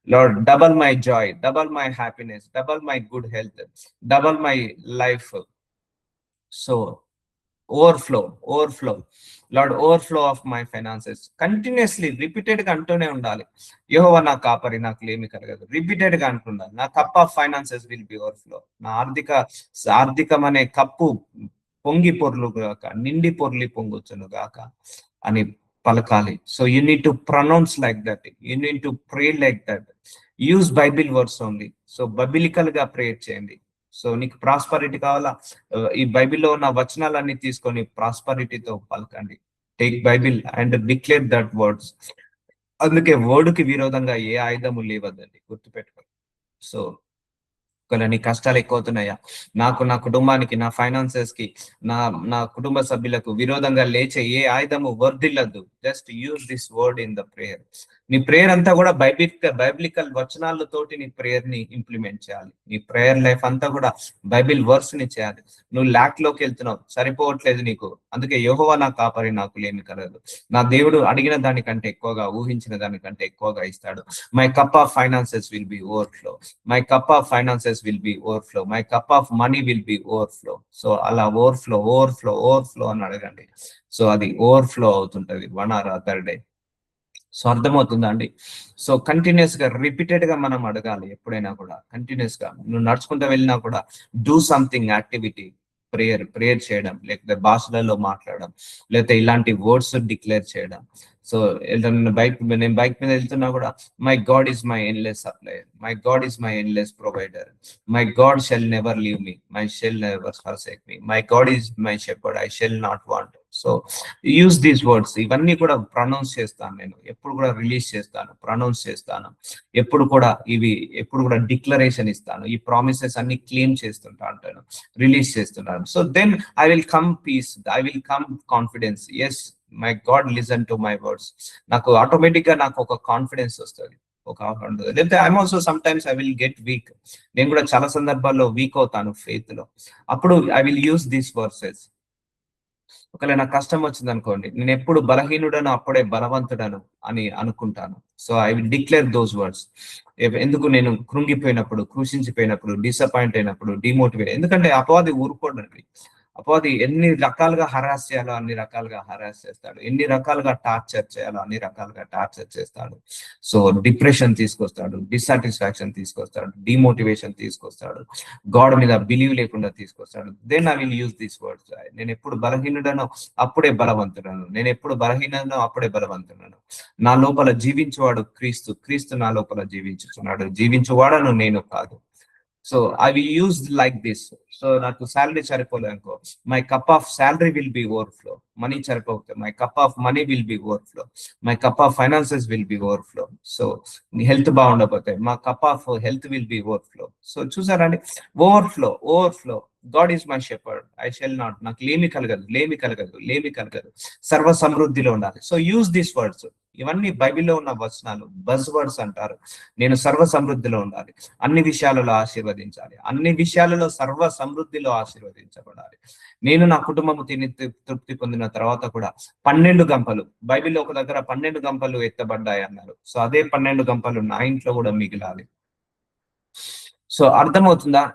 Lord, double my joy, double my happiness, double my good health, double my life. So overflow, Lord, overflow of my finances. Continuously repeated గా అంటూనే ఉండాలి. యెహోవా నా కాపరి, నాకు లేమి కలగదు. Repeated గా అంటుండాలి. నా cup of finances will be overflow. నా ఆర్థికం అనే కప్పు పొంగి పొర్లు గాక, నిండి పొర్లి పొంగుచును గాక అని పలకాలి. So you need to pronounce like that, you need to pray like that. Use Bible words only. So biblical గా ప్రేయర్ చేయండి. సో నీకు ప్రాస్పరిటీ కావాలా, ఈ బైబిల్లో ఉన్న వచనాలన్నీ తీసుకొని ప్రాస్పరిటీతో పలకండి. Take Bible and declare that words. అందుకే వర్డ్కి విరోధంగా ఏ ఆయుధము లేవద్దండి, గుర్తుపెట్టుకోండి. సో ఒకవేళ నీ కష్టాలు ఎక్కువ అవుతున్నాయా, నాకు, నా కుటుంబానికి, నా ఫైనాన్సెస్ కి, నా కుటుంబ సభ్యులకు విరోధంగా లేచే ఏ ఆయుధము వర్ధిల్లద్దు. Just use this word in the prayer. నీ ప్రేయర్ అంతా కూడా బైబిలికల్ వచనాలతోటి నీ ప్రేయర్ ని ఇంప్లిమెంట్ చేయాలి. నీ ప్రేయర్ లైఫ్ అంతా కూడా బైబిల్ వర్డ్స్ ని చేయాలి. నువ్వు ల్యాక్ లోకి వెళ్తున్నావు, సరిపోవట్లేదు నీకు. అందుకే యెహోవా నా కాపరి, నాకు లేమి కలగదు. నా దేవుడు అడిగిన దానికంటే ఎక్కువగా, ఊహించిన దానికంటే ఎక్కువగా ఇస్తాడు. My cup of finances will be overflow. My cup of finances will be overflow. My cup of money will be overflow. So అలా ఓవర్ఫ్లో అని అడగండి. సో అది ఓవర్ఫ్లో అవుతుంటది 1 or other day. సో అర్థమవుతుందా అండి? సో కంటిన్యూస్ గా, repeated గా మనం అడగాలి. ఎప్పుడైనా కూడా కంటిన్యూస్ గా నువ్వు నడుచుకుంటూ వెళ్ళినా కూడా డూ సంథింగ్ యాక్టివిటీ. ప్రేయర్ చేయడం, లేకపోతే భాషలలో మాట్లాడడం, లేకపోతే ఇలాంటి వర్డ్స్ డిక్లేర్ చేయడం. సో నేను బైక్ మీద వెళ్తున్నా కూడా my God is my endless supplier, my God is my endless provider, my God shall never leave me, my shall never forsake me, my God is my shepherd, I shall not want. So use these words. ఇవన్నీ కూడా pronounce చేస్తాను నేను, ఎప్పుడు కూడా release చేస్తాను, pronounce చేస్తాను, ఎప్పుడు కూడా డిక్లరేషన్ ఇస్తాను. ఈ ప్రామిసెస్ అన్ని క్లెయిమ్ చేస్తుంటా అంటాను, రిలీజ్ చేస్తున్నాను. So then I will come peace, I will come confidence. Yes, my God listen to my words. నాకు ఆటోమేటిక్ గా నాకు ఒక కాన్ఫిడెన్స్ వస్తుంది, లేకపోతే I'm also sometimes I will get weak. నేను కూడా చాలా సందర్భాల్లో వీక్ అవుతాను ఫెయిత్ లో. అప్పుడు I will use these verses. ఒకవేళ నాకు కష్టం వచ్చింది అనుకోండి, నేను ఎప్పుడు బలహీనుడను అప్పుడే బలవంతుడను అని అనుకుంటాను. So I will declare those words. ఎందుకు? నేను కృంగిపోయినప్పుడు, కృషించిపోయినప్పుడు, డిసప్పాయింట్ అయినప్పుడు, డిమోటివేట్. ఎందుకంటే అపవాది ఊరుకోడండి. అపవాది ఎన్ని రకాలుగా హరాస్ చేయాలో అన్ని రకాలుగా హరాస్ చేస్తాడు, ఎన్ని రకాలుగా టార్చర్ చేయాలో అన్ని రకాలుగా టార్చర్ చేస్తాడు. సో డిప్రెషన్ తీసుకొస్తాడు, డిస్సాటిస్ఫాక్షన్ తీసుకొస్తాడు, డిమోటివేషన్ తీసుకొస్తాడు, గాడ్ మీద బిలీవ్ లేకుండా తీసుకొస్తాడు. Then I will use these words. నేను ఎప్పుడు బలహీనుడనో అప్పుడే బలవంతుడను, నేను ఎప్పుడు బలహీననో అప్పుడే బలవంతుడను. నా లోపల జీవించువాడు క్రీస్తు, క్రీస్తు నా లోపల జీవించుచున్నాడు, జీవించువాడను నేను కాదు. So I will use like this. So నాకు శాలరీ సరిపోలేదు అనుకో, my cup of salary will be overflow. Money సరిపోతే my cup of money will be overflow, my cup of finances will be overflow. So health బాగుండకపోతే మా cup of health will be overflow. So చూసారండి, overflow. God is my shepherd, I shall not. నాకు లేమి కలగదు. సర్వ సమృద్ధిలో ఉండాలి. So use these words. ఇవన్నీ బైబిల్లో ఉన్న వచనాలు, బజ్ వర్డ్స్ అంటారు. నేను సర్వ సమృద్ధిలో ఉండాలి, అన్ని విషయాలలో ఆశీర్వదించాలి, అన్ని విషయాలలో సర్వ సమృద్ధిలో ఆశీర్వదించబడాలి. నేను నా కుటుంబము తిని తృప్తి పొందిన తర్వాత కూడా 12 గంపలు, బైబిల్లో ఒక దగ్గర 12 గంపలు ఎత్తబడ్డాయి అన్నారు. సో అదే 12 గంపలు నా ఇంట్లో కూడా మిగిలాలి. సో అర్థమవుతుందా?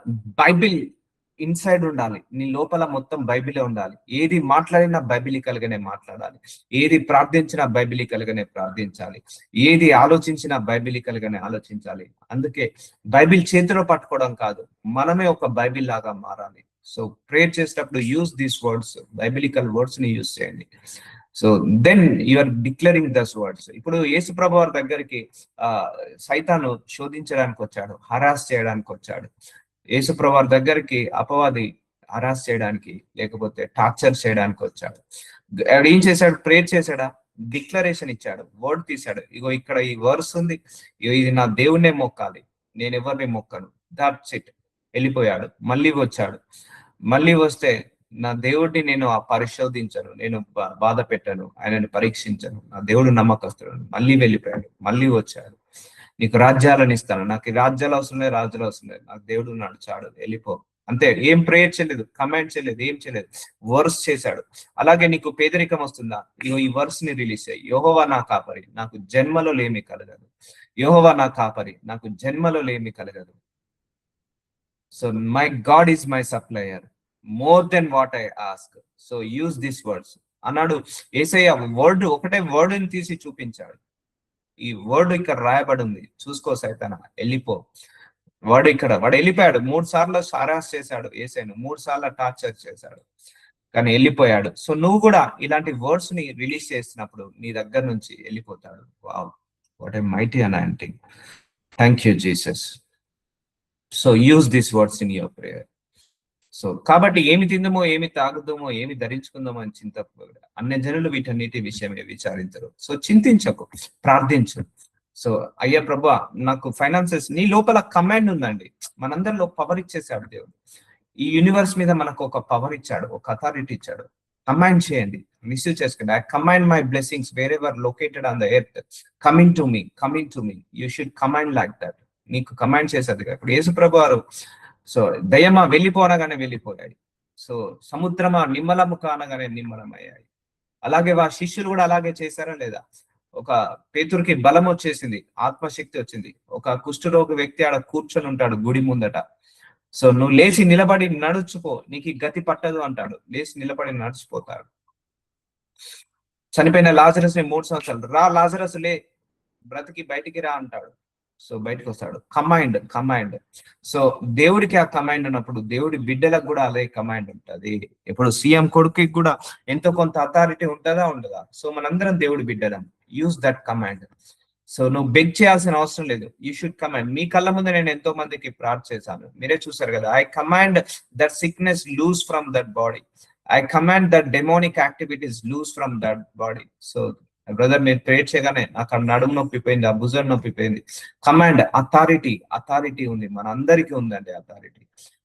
బైబిల్ ఇన్సైడ్ ఉండాలి, నీ లోపల మొత్తం బైబిలే ఉండాలి. ఏది మాట్లాడినా బైబిలికల్గానే మాట్లాడాలి, ఏది ప్రార్థించినా బైబిలికల్గానే ప్రార్థించాలి, ఏది ఆలోచించినా బైబిలికల్గానే ఆలోచించాలి. అందుకే బైబిల్ చేతిలో పట్టుకోవడం కాదు, మనమే ఒక బైబిల్ లాగా మారాలి. సో ప్రేయర్ చేసేటప్పుడు use these words, biblical words ని యూజ్ చేయండి. So then you are declaring these words. ఇప్పుడు యేసు ప్రభు వారి దగ్గరికి సైతాను శోధించడానికి వచ్చాడు, హరాస్ చేయడానికి వచ్చాడు. యేసు ప్రభు వారి దగ్గరికి అపవాది హరాస్ చేయడానికి, లేకపోతే టార్చర్ చేయడానికి వచ్చాడు. ఏం చేశాడు? ప్రేయర్ చేశాడా? డిక్లరేషన్ ఇచ్చాడు, వర్డ్ తీశాడు. ఇగో ఇక్కడ ఈ వర్స్ ఉంది, ఇది నా దేవుణ్ణే మొక్కాలి, నేను ఎవరిని మొక్కను, దాట్స్ ఇట్. వెళ్ళిపోయాడు. మళ్ళీ వస్తే నా దేవుడిని నేను పరిశోధించను, నేను బాధ పెట్టను, ఆయనను పరీక్షించను, నా దేవుడు నమ్మకస్తుడు. మళ్ళీ వెళ్ళిపోయాడు, మళ్ళీ వచ్చాడు. నీకు రాజ్యాలను ఇస్తాను, నాకు ఈ రాజ్యాలు అవసరం లేదు, నాకు దేవుడు నడిచాడు, వెళ్ళిపో. అంతే. ఏం ప్రేయర్ చేయలేదు, కమాండ్ చేయలేదు, ఏం చేయలేదు, వర్స్ చేశాడు. అలాగే నీకు పేదరికం వస్తుందా? ఈ వర్స్ ని రిలీజ్ అయ్యి, యెహోవా నా కాపరి, నాకు జన్మలో లేమి కలగదు. యెహోవా నా కాపరి, నాకు జన్మలో లేమి కలగదు. So my God is my supplier, more than what I ask. So use this words అన్నాడు యేసయ్య. ఒకటే వర్డ్ ని తీసి చూపించాడు. ఈ వర్డ్ ఇక్కడ రాయబడి ఉంది, చూసుకో సైతానా, వెళ్ళిపో. వాడు వెళ్ళిపోయాడు. 3 సార్లు హరాస్ చేశాడు యేసయ్యను, 3 సార్లు టార్చర్ చేశాడు, కానీ వెళ్ళిపోయాడు. సో నువ్వు కూడా ఇలాంటి వర్డ్స్ ని రిలీజ్ చేసినప్పుడు నీ దగ్గర నుంచి వెళ్ళిపోతాడు. Wow, what a mighty anointing. Thank you Jesus. So use this words in your prayer. So కాబట్టి ఏమి తిందమో, ఏమి తాగుదామో, ఏమి ధరించుకుందామో అని అన్ని జనులు వీటన్నిటి విషయమే విచారించరు. సో చింతించకు, ప్రార్థించు. సో అయ్యా ప్రభా, నాకు ఫైనాన్సెస్, నీ లోపల కమాండ్ ఉందండి. మనందరిలో పవర్ ఇచ్చేసాడు దేవుడు. ఈ యూనివర్స్ మీద మనకు ఒక పవర్ ఇచ్చాడు, ఒక అథారిటీ ఇచ్చాడు. కమాండ్ చేయండి, రిసీవ్ చేసుకోండి. I command my blessings wear ever located on the earth coming to me. You should command like that. నీకు కమాండ్ చేసేది. ఇప్పుడు యేసు ప్రభు వారు, సో దయ్యమా వెళ్ళిపోనగానే వెళ్ళిపోయాయి. సో సముద్రమా నిమ్మలము కానగానే నిమ్మలమయ్యాయి. అలాగే వారి శిష్యులు కూడా అలాగే చేశారా లేదా? ఒక పేతురికి బలం వచ్చేసింది, ఆత్మశక్తి వచ్చింది. ఒక కుష్ఠరోగి వ్యక్తి ఆడ కూర్చొని ఉంటాడు గుడి ముందట. సో నువ్వు లేచి నిలబడి నడుచుకో, నీకు గతి పట్టదు అంటాడు. లేచి నిలబడి నడిచిపోతాడు. చనిపోయిన లాజరస్ ని 3 సంవత్సరాలు, రా లాజరస్ లే, బ్రతికి బయటికి రా అంటాడు. సో బయటకు వస్తాడు. కమాండ్. సో దేవుడికి ఆ కమాండ్ ఉన్నప్పుడు దేవుడి బిడ్డలకు కూడా అదే కమాండ్ ఉంటది. ఇప్పుడు సీఎం కొడుకుకి కూడా ఎంతో కొంత అథారిటీ ఉంటుందా ఉండదా? సో మనందరం దేవుడి బిడ్డలం. Use that command. సో నువ్వు బెగ్ చేయాల్సిన అవసరం లేదు. You should command. మీ కళ్ళ ముందు నేను ఎంతో మందికి ప్రార్థన చేశాను, మీరే చూసారు కదా. I command that sickness loose from that body. I command that demonic activities loose from that body. So brother మీరు ప్రేర్ చేయగానే నాకు నడుము నొప్పి పోయింది, ఆ భుజం నొప్పి పోయింది. కమాండ్, అథారిటీ ఉంది, మన అందరికీ ఉందండి అథారిటీ.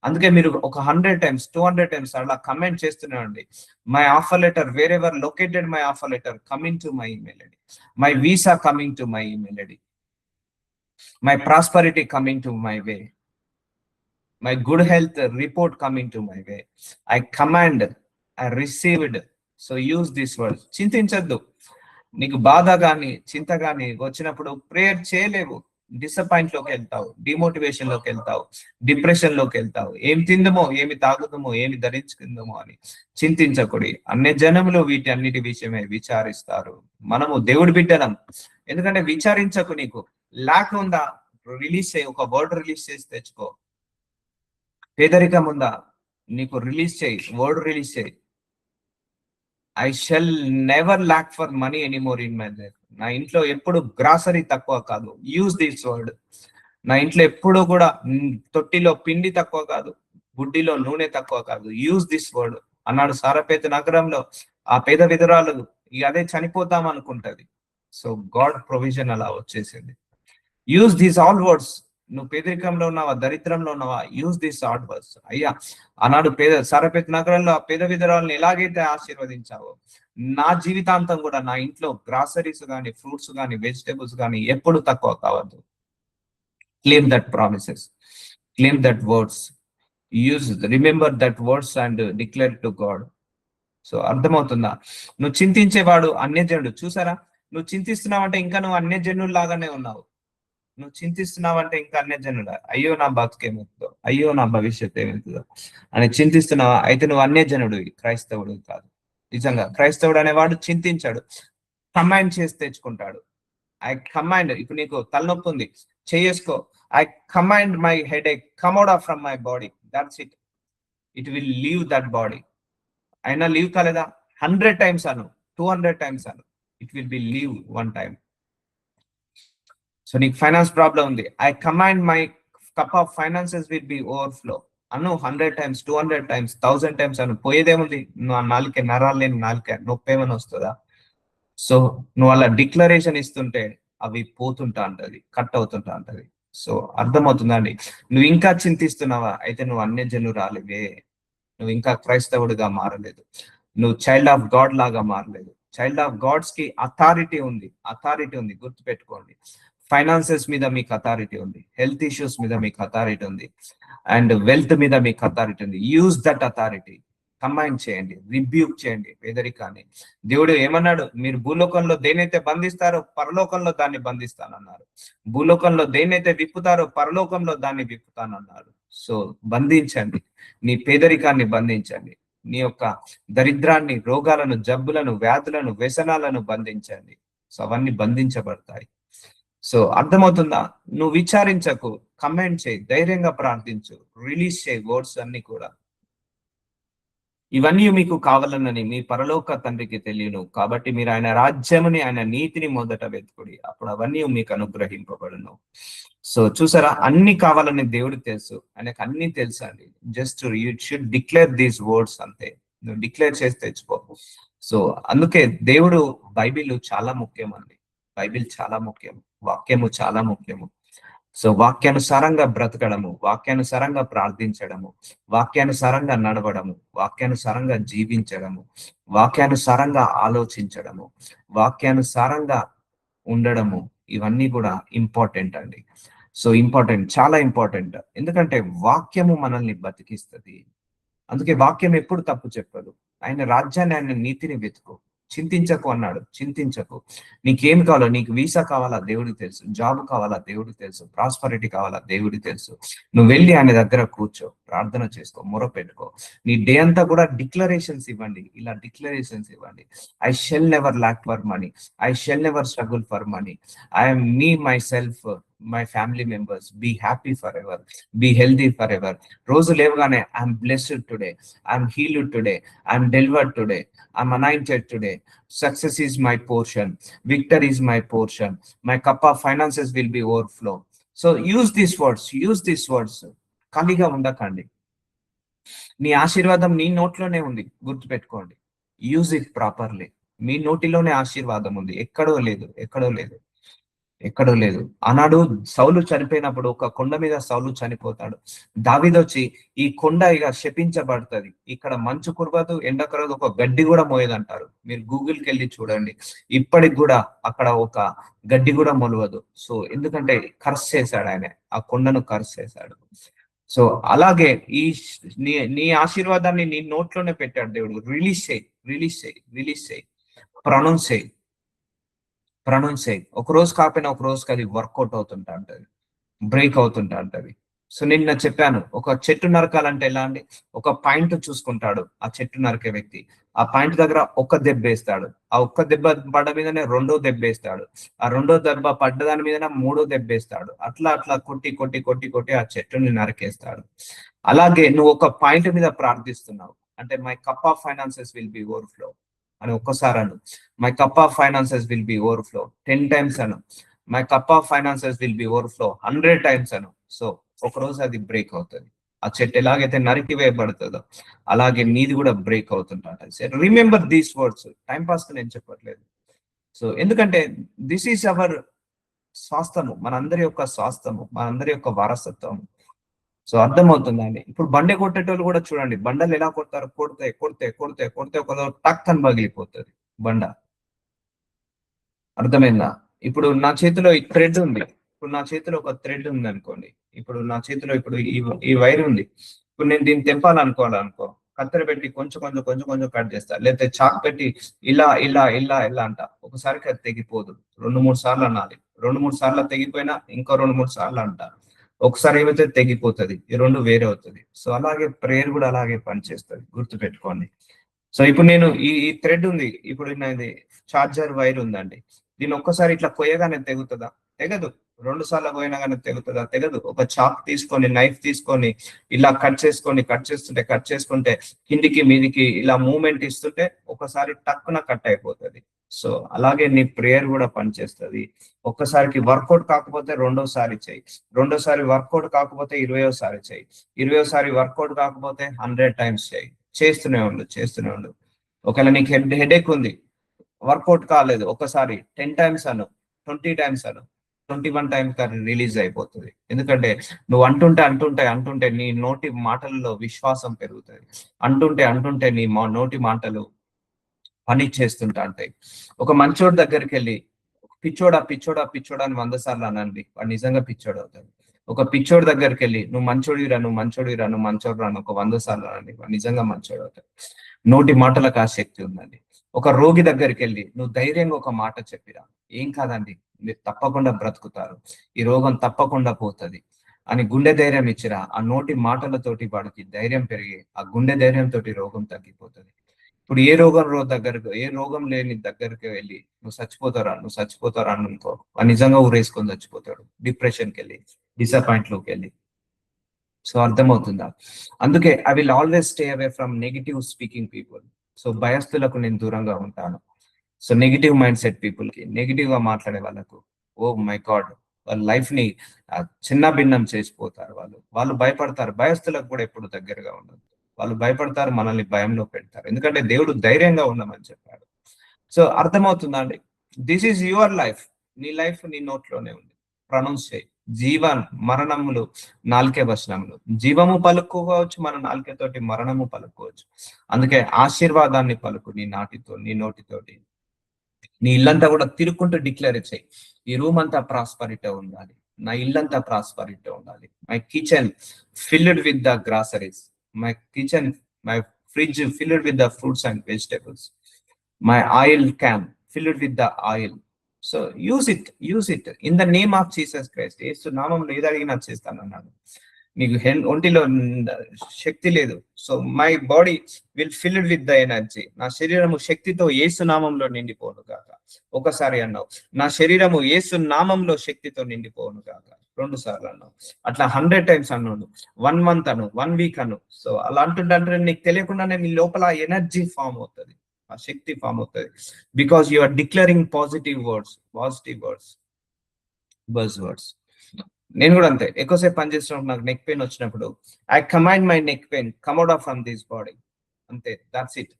అందుకే మీరు ఒక 100 times 200 times అలా కమెంట్ చేస్తున్నాండి. My offer letter wherever located, my offer letter coming to my email ID, my visa coming to my email ID, my prosperity coming to my way, my good health report coming to my way. I command, I received. So use this word. చింతించద్దు. నీకు బాధ గాని చింత గాని వచ్చినప్పుడు prayer చేయలేవు. Disappoint లోకి వెళ్తావు, డిమోటివేషన్ లోకి వెళ్తావు, డిప్రెషన్ లోకి వెళ్తావు. ఏం తిందమో, ఏమి తాగుదమో, ఏమి ధరించుకుందామో అని చింతించకూడి. అన్ని జనములు వీటి అన్నిటి విషయమే విచారిస్తారు. మనము దేవుడి బిడ్డలం. ఎందుకంటే విచారించకు. నీకు లాక్ ఉందా, రిలీజ్ చేయి. ఒక వర్డ్ రిలీజ్ చేసి తెచ్చుకో. పేదరికం ఉందా, నీకు రిలీజ్ చేయి, వర్డ్ రిలీజ్ చేయి. I shall never lack for money anymore in my life. నా ఇంట్లో ఎప్పుడు గ్రాసరీ తక్కువ కాదు. Use this word. నా ఇంట్లో ఎప్పుడు కూడా తొట్టిలో పిండి తక్కువ కాదు, బుడ్డిలో నూనె తక్కువ కాదు. యూజ్ దిస్ వర్డ్ అన్నాడు. సారపేత నగరంలో ఆ పేద విధురాలు ఇక అదే చనిపోతాం అనుకుంటది. సో గాడ్ ప్రొవిజన్ అలా వచ్చేసింది. Use these all words. నువ్వు పేదరికంలో ఉన్నావా, దరిద్రంలో ఉన్నావా, యూజ్ దిస్ ఆల్ వర్డ్స్. అయ్యా ఆనాడు సారపేత నగరంలో ఆ పేద విధురాలను ఎలాగైతే ఆశీర్వదించావో, నా జీవితాంతం కూడా నా ఇంట్లో గ్రాసరీస్ కానీ, ఫ్రూట్స్ కానీ, వెజిటేబుల్స్ కానీ ఎప్పుడు తక్కువ కావద్దు. Claim that promises, claim that words, use, remember that words and declare to God. So అర్థమవుతుందా? నువ్వు చింతించేవాడు అన్యజనుడు. చూసారా, నువ్వు చింతిస్తున్నావంటే ఇంకా నువ్వు అన్యజనుడు లాగానే ఉన్నావు. నువ్వు చింతిస్తున్నావంటే ఇంకా అన్యజనుడా, అయ్యో నా బతుకేమవుతుందో, అయ్యో నా భవిష్యత్ ఏమవుతుందో అని చింతిస్తున్నావా? అయితే నువ్వు అన్యజనుడు, క్రైస్తవుడు కాదు. నిజంగా క్రైస్తవుడు అనేవాడు చింతించాడు, కమాండ్ చేసి తెచ్చుకుంటాడు. I command. ఇప్పుడు నీకు తలనొప్పి ఉంది, చేసుకో. I command my headache come out of from my body. That's it. It will leave that body. అయినా లీవ్ కాలేదా? 100 times అను, 200 times అను, it will be leave one time. So నీకు ఫైనాన్స్ ప్రాబ్లం ఉంది, I command my cup of finances will be overflow అను. 100 times 200 times 1000 times అను. పోయేదేముంది? నువ్వు నాలుకే, నరాలు లేని నాలుకే, నొప్పి ఏమైనా వస్తుందా? సో నువ్వు అలా డిక్లరేషన్ ఇస్తుంటే అవి పోతుంటా ఉంటది, కట్ అవుతుంటా ఉంటది. సో అర్థమవుతుందండి? నువ్వు ఇంకా చింతిస్తున్నావా? అయితే నువ్వు అన్యజనురాలివే. నువ్వు ఇంకా క్రైస్తవుడిగా మారలేదు. నువ్వు చైల్డ్ ఆఫ్ గాడ్ లాగా మారలేదు. చైల్డ్ ఆఫ్ గాడ్స్ కి అథారిటీ ఉంది, గుర్తుపెట్టుకోండి. ఫైనాన్సెస్ మీద మీకు అథారిటీ ఉంది, హెల్త్ ఇష్యూస్ మీద మీకు అథారిటీ ఉంది, అండ్ వెల్త్ మీద మీకు అథారిటీ ఉంది. Use that authority. కమాండ్ చేయండి, రిబ్యూక్ చేయండి పేదరికాన్ని. దేవుడు ఏమన్నాడు? మీరు భూలోకంలో దేనైతే బంధిస్తారో పరలోకంలో దాన్ని బంధిస్తానన్నారు. భూలోకంలో దేనైతే విప్పుతారో పరలోకంలో దాన్ని విప్పుతానన్నారు. సో బంధించండి, నీ పేదరికాన్ని బంధించండి, నీ యొక్క దరిద్రాన్ని, రోగాలను, జబ్బులను, వ్యాధులను, వ్యసనాలను బంధించండి. సో అవన్నీ బంధించబడతాయి. సో అర్థమవుతుందా? నువ్వు విచారించకు, కమెంట్ చేయి, ధైర్యంగా ప్రార్థించు, రిలీజ్ చేయి వర్డ్స్ అన్ని కూడా. ఇవన్నీ మీకు కావాలనని మీ పరలోక తండ్రికి తెలియను. కాబట్టి మీరు ఆయన రాజ్యముని, ఆయన నీతిని మొదట వెతుకుడి, అప్పుడు అవన్నీ మీకు అనుగ్రహింపబడును. సో చూసారా, అన్ని కావాలని దేవుడికి తెలుసు, ఆయనకు అన్ని తెలుసు అండి. Just you should declare these words, అంతే. నువ్వు డిక్లేర్ చేసి తెచ్చుకో. సో అందుకే దేవుడు, బైబిల్ చాలా ముఖ్యం అండి. బైబిల్ చాలా ముఖ్యం, వాక్యము చాలా ముఖ్యము. సో వాక్యానుసారంగా బ్రతకడము, వాక్యానుసారంగా ప్రార్థించడము, వాక్యానుసారంగా నడవడము, వాక్యానుసారంగా జీవించడము, వాక్యానుసారంగా ఆలోచించడము, వాక్యానుసారంగా ఉండడము, ఇవన్నీ కూడా ఇంపార్టెంట్ అండి. సో ఇంపార్టెంట్, చాలా ఇంపార్టెంట్. ఎందుకంటే వాక్యము మనల్ని బతికిస్తుంది. అందుకే వాక్యం ఎప్పుడు తప్పు చెప్పదు. ఆయన రాజ్యాన్ని, ఆయన నీతిని వెతుకు, చింతించకు అన్నాడు. చింతించకు. నీకేం కావాలో, నీకు వీసా కావాలా దేవుడికి తెలుసు, జాబ్ కావాలా దేవుడికి తెలుసు, ప్రాస్పరిటీ కావాలా దేవుడికి తెలుసు. నువ్వు వెళ్ళి ఆయన దగ్గర కూర్చో, ప్రార్థన చేసుకో, మొర పెట్టుకో. నీ డే అంతా కూడా డిక్లరేషన్స్ ఇవ్వండి, ఇలా డిక్లరేషన్స్ ఇవ్వండి. I shall never lack for money, I shall never struggle for money, I'm me myself my family members, be happy forever, be healthy forever. రోజు లేవగానే I'm blessed today, I'm healed today, I'm delivered today, I'm anointed today, success is my portion, victory is my portion, my cup of finances will be overflow. So use these words. ఖాళీగా ఉండకండి. నీ ఆశీర్వాదం నీ నోట్లోనే ఉంది, గుర్తుపెట్టుకోండి. Use it properly. మీ నోటిలోనే ఆశీర్వాదం ఉంది, ఎక్కడో లేదు. ఆనాడు సౌలు చనిపోయినప్పుడు ఒక కొండ మీద సౌలు చనిపోతాడు. దావీదొచ్చి ఈ కొండ ఇక శపించబడుతుంది, ఇక్కడ మంచు కురవదు, ఎండ కురవదు, ఒక గడ్డి కూడా మోయదంటారు. మీరు గూగుల్కి వెళ్ళి చూడండి, ఇప్పటికి కూడా అక్కడ ఒక గడ్డి కూడా మొలవదు. సో ఎందుకంటే కర్స్ చేశాడు ఆయన, ఆ కొండను కర్స్ చేశాడు. సో అలాగే నీ ఆశీర్వాదాన్ని నీ నోట్లోనే పెట్టాడు దేవుడు. రిలీజ్ చేయి, ప్రొనౌన్స్ చేయి. ఒక రోజు కాకపోయినా ఒక రోజుకి అది వర్కౌట్ అవుతుంటా ఉంటది, బ్రేక్ అవుతుంటా ఉంటది. సో నిన్న చెప్పాను, ఒక చెట్టు నరకాలంటే ఎలా అండి, ఒక పాయింట్ చూసుకుంటాడు ఆ చెట్టు నరికే వ్యక్తి. ఆ పాయింట్ దగ్గర ఒక్క దెబ్బ వేస్తాడు, ఆ ఒక్క దెబ్బ పడ్డ మీదనే రెండో దెబ్బ వేస్తాడు, ఆ రెండో దెబ్బ పడ్డ దాని మీదనే మూడో దెబ్బ వేస్తాడు. అట్లా కొట్టి ఆ చెట్టుని నరికేస్తాడు. అలాగే నువ్వు ఒక పాయింట్ మీద ప్రార్థిస్తున్నావు అంటే, my cup of finances will be overflow అని ఒక్కసారి అను. My cup of finances will be overflow 10 times అను. My cup of finances will be overflow 100 times అను. సో ఒక రోజు అది బ్రేక్ అవుతుంది. ఆ చెట్టు ఎలాగైతే నరికి వేయబడుతుందో అలాగే నీది కూడా బ్రేక్ అవుతుంటాడు. Remember these words. Time pass కి నేను చెప్పట్లేదు. సో ఎందుకంటే దిస్ ఈస్ అవర్ స్వాస్థము, మనందరి యొక్క స్వాస్థము, మనందరి యొక్క వారసత్వం. సో అర్థమవుతుందండి. ఇప్పుడు బండే కొట్టేటోళ్ళు కూడా చూడండి, బండలు ఎలా కొడతారు, కొడితే ఒక టక్ అని పగిలిపోతుంది బండ. అర్థమైందా? ఇప్పుడు నా చేతిలో ఈ థ్రెడ్ ఉంది, ఇప్పుడు నా చేతిలో ఒక థ్రెడ్ ఉంది అనుకోండి, ఇప్పుడు నా చేతిలో ఇప్పుడు ఈ వైర్ ఉంది. ఇప్పుడు నేను దీన్ని తెంపాలనుకో, కత్తెర పెట్టి కొంచెం కట్ చేస్తా, లేకపోతే చాక్ పెట్టి ఇలా అంట. ఒకసారికి అది తెగిపోదు, 2-3 సార్లు అనాలి. 2-3 సార్లు తెగిపోయినా ఇంకో 2-3 సార్లు అంట. ఒకసారి ఏమైతే తెగిపోతుంది, ఈ రెండు వేరే అవుతుంది. సో అలాగే ప్రేయర్ కూడా అలాగే పనిచేస్తుంది, గుర్తుపెట్టుకోండి. సో ఇప్పుడు నేను ఈ థ్రెడ్ ఉంది, ఇప్పుడు నాది చార్జర్ వైర్ ఉందండి. దీన్ని ఒక్కసారి ఇట్లా కొయ్యగానే తెగుతుందా? తెగదు. 2 సార్లు పోయినా కానీ తెగుతుందా? తెగదు. ఒక చాక్ తీసుకొని, నైఫ్ తీసుకొని ఇలా కట్ చేసుకుంటే కిందికి మీదికి ఇలా మూమెంట్ ఇస్తుంటే ఒకసారి టక్కున కట్ అయిపోతుంది. సో అలాగే నీ ప్రేయర్ కూడా పనిచేస్తుంది. ఒక్కసారికి వర్కౌట్ కాకపోతే రెండోసారి చెయ్యి, రెండోసారి వర్కౌట్ కాకపోతే 20వ సారి చెయ్యి, 20వ సారి వర్కౌట్ కాకపోతే 100 times చెయ్యి. చేస్తూనే ఉండు. ఒకవేళ నీకు హెడేక్ ఉంది, వర్కౌట్ కాలేదు, ఒకసారి 10 times అను, 20 times అను, 21 times రిలీజ్ అయిపోతుంది. ఎందుకంటే నువ్వు అంటుంటే నీ నోటి మాటల్లో విశ్వాసం పెరుగుతుంది. అంటుంటే నీ నోటి మాటలు పని చేస్తుంటా ఉంటాయి. ఒక మంచోడి దగ్గరికి వెళ్ళి పిచ్చోడా అని 100 సార్లు అనండి, వాడు నిజంగా పిచ్చోడు అవుతాడు. ఒక పిచ్చోడి దగ్గరికి వెళ్ళి నువ్వు మంచోడిరా ఒక 100 సార్లు అనండి, వాడు నిజంగా మంచోడు అవుతాడు. నోటి మాటలకు ఆ శక్తి ఉందండి. ఒక రోగి దగ్గరికి వెళ్ళి నువ్వు ధైర్యంగా ఒక మాట చెప్పిరా, ఏం కాదండి, మీరు తప్పకుండా బ్రతుకుతారు, ఈ రోగం తప్పకుండా పోతుంది అని గుండె ధైర్యం ఇచ్చిరా, ఆ నోటి మాటలతోటి వాడికి ధైర్యం పెరిగి ఆ గుండె ధైర్యంతో రోగం తగ్గిపోతుంది. ఇప్పుడు ఏ రోగం లేని దగ్గరికి వెళ్ళి నువ్వు చచ్చిపోతారా అని అనుకో, నిజంగా ఊరేసుకొని చచ్చిపోతాడు, డిప్రెషన్కి వెళ్ళి, డిసప్పాయింట్లోకి వెళ్ళి. సో అర్థమవుతుందా? అందుకే I will always stay away from negative speaking people. So భయస్థులకు నేను దూరంగా ఉంటాను. So negative mind set people కి, నెగిటివ్ గా మాట్లాడే వాళ్ళకు, ఓ మై గాడ్, వాళ్ళ లైఫ్ ని చిన్న భిన్నం చేసిపోతారు. వాళ్ళు భయపడతారు. భయస్థులకు కూడా ఎప్పుడు దగ్గరగా ఉండదు. వాళ్ళు భయపడతారు, మనల్ని భయంలో పెడతారు. ఎందుకంటే దేవుడు ధైర్యంగా ఉండమని చెప్పాడు. సో అర్థమవుతుందా అండి? This is your life. నీ లైఫ్ నీ నోట్లోనే ఉంది. ప్రొనౌన్స్ చేయి. మరణములు నాలుకే వచనములు. జీవము పలుకోవచ్చు, మన నాలుకతోటి మరణము పలుకోవచ్చు. అందుకే ఆశీర్వాదాన్ని పలుకు నీ నోటితోటి. నీ ఇల్లంతా కూడా తిరుక్కుంటూ డిక్లేర్ చేయి, ఈ రూమ్ అంతా ప్రాస్పరిటీ ఉండాలి, నా ఇల్లంతా ప్రాస్పరిటీ ఉండాలి. My kitchen filled with the groceries, my fridge filled with the fruits and vegetables, my oil can filled with the oil. So use it in the name of Jesus Christ. Yesu నామములో ఏది అడిగినా చేస్తానన్నాడు. నీకు ఒంటిలో శక్తి లేదు. So my body will filled with the energy. నా శరీరము శక్తితో యేసు నామంలో నిండిపోను గాక. ఒకసారి అన్నావు, నా శరీరము యేసు నామంలో శక్తితో నిండిపోను గాక. 2 సార్లు అన్నావు. అట్లా 100 టైమ్స్ అన్నాడు. 1 మంత్ అను, 1 వీక్ అను. సో అలా అంటుంటే నీకు తెలియకుండానే నీ లోపల ఎనర్జీ ఫామ్ అవుతుంది, ఆ శక్తి ఫామ్ అవుతుంది. Because you are declaring positive words, buzz words. నేను కూడా అంతే, ఎక్కువసేపు పని చేసినప్పుడు నాకు నెక్ పెయిన్ వచ్చినప్పుడు I command my neck pain come out of from this body. అంతే, దట్స్ ఇట్.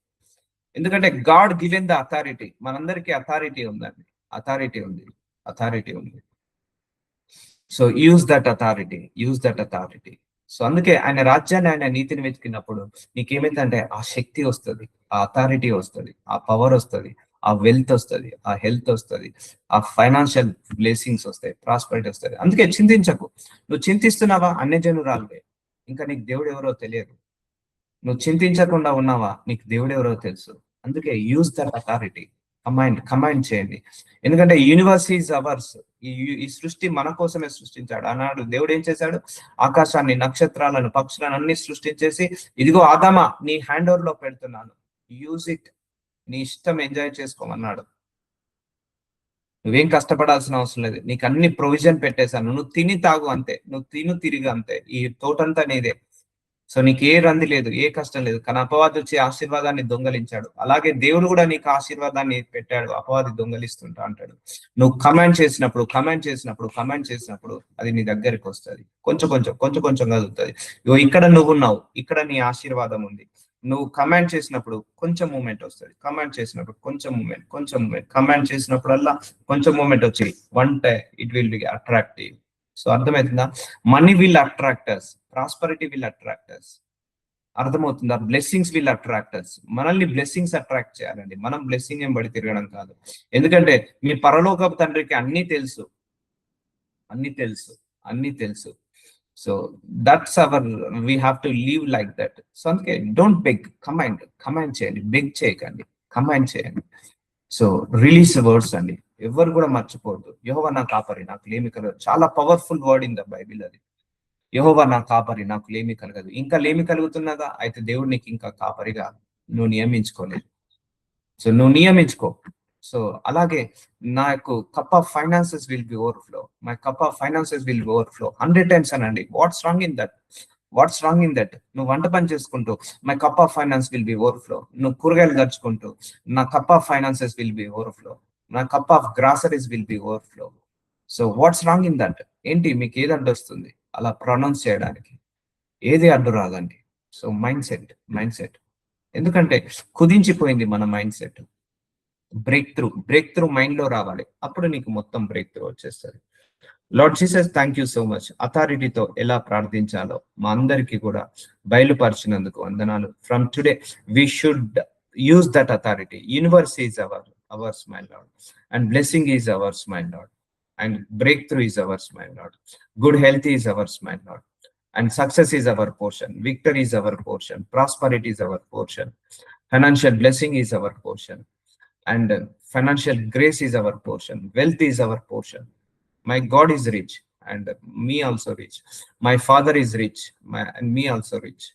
ఎందుకంటే గాడ్ గివెన్ ద అథారిటీ. మనందరికీ అథారిటీ ఉందండి, అథారిటీ ఉంది. So use that authority. So అందుకే ఆయన రాజ్యాన్ని, ఆయన నీతిని వెతికినప్పుడు నీకేమైందంటే ఆ శక్తి వస్తుంది, ఆ అథారిటీ వస్తుంది, ఆ పవర్ వస్తుంది, ఆ వెల్త్ వస్తుంది, ఆ హెల్త్ వస్తుంది, ఆ ఫైనాన్షియల్ బ్లెస్సింగ్స్ వస్తాయి, ప్రాస్పరిటీ వస్తుంది. అందుకే చింతించకు. నువ్వు చింతిస్తున్నావా, అన్యజనురాలువే, ఇంకా నీకు దేవుడు ఎవరో తెలియదు. నువ్వు చింతించకుండా ఉన్నావా, నీకు దేవుడు ఎవరో తెలుసు. అందుకే యూజ్ దట్ అథారిటీ. కమాండ్ చేయండి. ఎందుకంటే యూనివర్స్ ఈజ్ అవర్స్. ఈ సృష్టి మన కోసమే సృష్టించాడు. ఆనాడు దేవుడు ఏం చేశాడు, ఆకాశాన్ని, నక్షత్రాలను, పక్షులను అన్ని సృష్టించేసి, ఇదిగో ఆదామా నీ హ్యాండ్ ఓవర్ లో పెడుతున్నాను, యూజ్ ఇట్, నీ ఇష్టం ఎంజాయ్ చేసుకోమన్నాడు. నువ్వేం కష్టపడాల్సిన అవసరం లేదు, నీకు అన్ని ప్రొవిజన్ పెట్టేశాను, నువ్వు తిని తాగు అంతే, నువ్వు తిరిగి అంతే, ఈ తోటంతా నీదే. సో నీకు ఏ రంది లేదు, ఏ కష్టం లేదు. కానీ అపవాది వచ్చి ఆశీర్వాదాన్ని దొంగలించాడు. అలాగే దేవుడు కూడా నీకు ఆశీర్వాదాన్ని పెట్టాడు, అపవాది దొంగలిస్తుంటా అంటాడు. నువ్వు కమాండ్ చేసినప్పుడు అది నీ దగ్గరికి వస్తుంది. కొంచెం కదులుతుంది. ఇక్కడ నువ్వు ఉన్నావు, ఇక్కడ నీ ఆశీర్వాదం ఉంది. నువ్వు కమాండ్ చేసినప్పుడు కొంచెం మూమెంట్ వస్తుంది, కమాండ్ చేసినప్పుడు కొంచెం మూమెంట్, కమాండ్ చేసినప్పుడల్లా కొంచెం మూమెంట్ వచ్చి one day it will be attractive. So అర్థమవుతుందా? Money will attract us, prosperity will attract us. అర్థమవుతుందా? Blessings will attract us. మనల్ని బ్లెస్సింగ్స్ అట్రాక్ట్ చేయాలండి, మనం బ్లెస్సింగ్ ఏం పడి తిరగడం కాదు. ఎందుకంటే మీ పరలోకపు తండ్రికి అన్ని తెలుసు. So that's our, we have to live like that. So అందుకే డోంట్ బెగ్, కమాండ్ చేయండి, బెగ్ చేయకండి, కమాండ్ చేయండి. సో రిలీజ్ వర్డ్స్ అండి, ఎవరు కూడా మర్చిపోవద్దు. యెహోవా నా కాపరి, నాకు లేమి కలగదు. చాలా powerful word in the Bible అది. యెహోవా నా కాపరి, నాకు లేమి కలగదు. ఇంకా లేమి కలుగుతున్నదా, అయితే దేవుడు నీకు ఇంకా కాపరిగా నువ్వు నియమించుకోలేదు. సో నువ్వు నియమించుకో. సో అలాగే నా యొక్క cup of finances will be overflow, my cup of finances will be overflow. 100 times అనండి. What's wrong in that? నువ్వు వంట పని చేసుకుంటూ my cup of finance will be overflow, నువ్వు కూరగాయలు దర్చుకుంటూ నా cup of finances will be overflow, నా cup of groceries will be overflow. So what's wrong in that? ఏంటి మీకు ఏది అడ్డు వస్తుంది అలా ప్రొనౌన్స్ చేయడానికి? ఏది అడ్డు రాదండి. So mind set. ఎందుకంటే కుదించిపోయింది మన mind set. Break through mind లో రావాలి, అప్పుడు నీకు మొత్తం బ్రేక్ త్రూ వచ్చేస్తుంది. Lord Jesus, thank you so much. అథారిటీతో ఎలా ప్రార్థించాలో మా అందరికీ కూడా బయలుపరిచినందుకు వందనాలు. From today we should use that authority. Universe is ours my Lord, and blessing is ours my Lord, and breakthrough is ours, my Lord. Good health is ours, my Lord. And success is our portion. Victory is our portion. Prosperity is our portion. Financial blessing is our portion. And financial grace is our portion. Wealth is our portion. My God is rich, and me also rich. My Father is rich, and me also rich.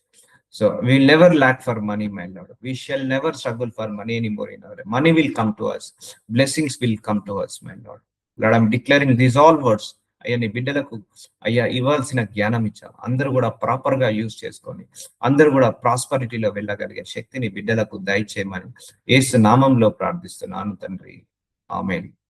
So we will never lack for money, my Lord. We shall never struggle for money anymore in our life. Money will come to us. Blessings will come to us, my Lord. Lord, I'm declaring these all words. అయ్యా నీ బిడ్డలకు అయ్యా ఇవ్వాల్సిన జ్ఞానం ఇచ్చావు. అందరూ కూడా proper గా యూజ్ చేసుకొని అందరూ కూడా ప్రాస్పరిటీలో వెళ్ళగలిగే శక్తిని బిడ్డలకు దయచేయమని యేసు నామంలో ప్రార్థిస్తున్నాను తండ్రి. ఆమేన్.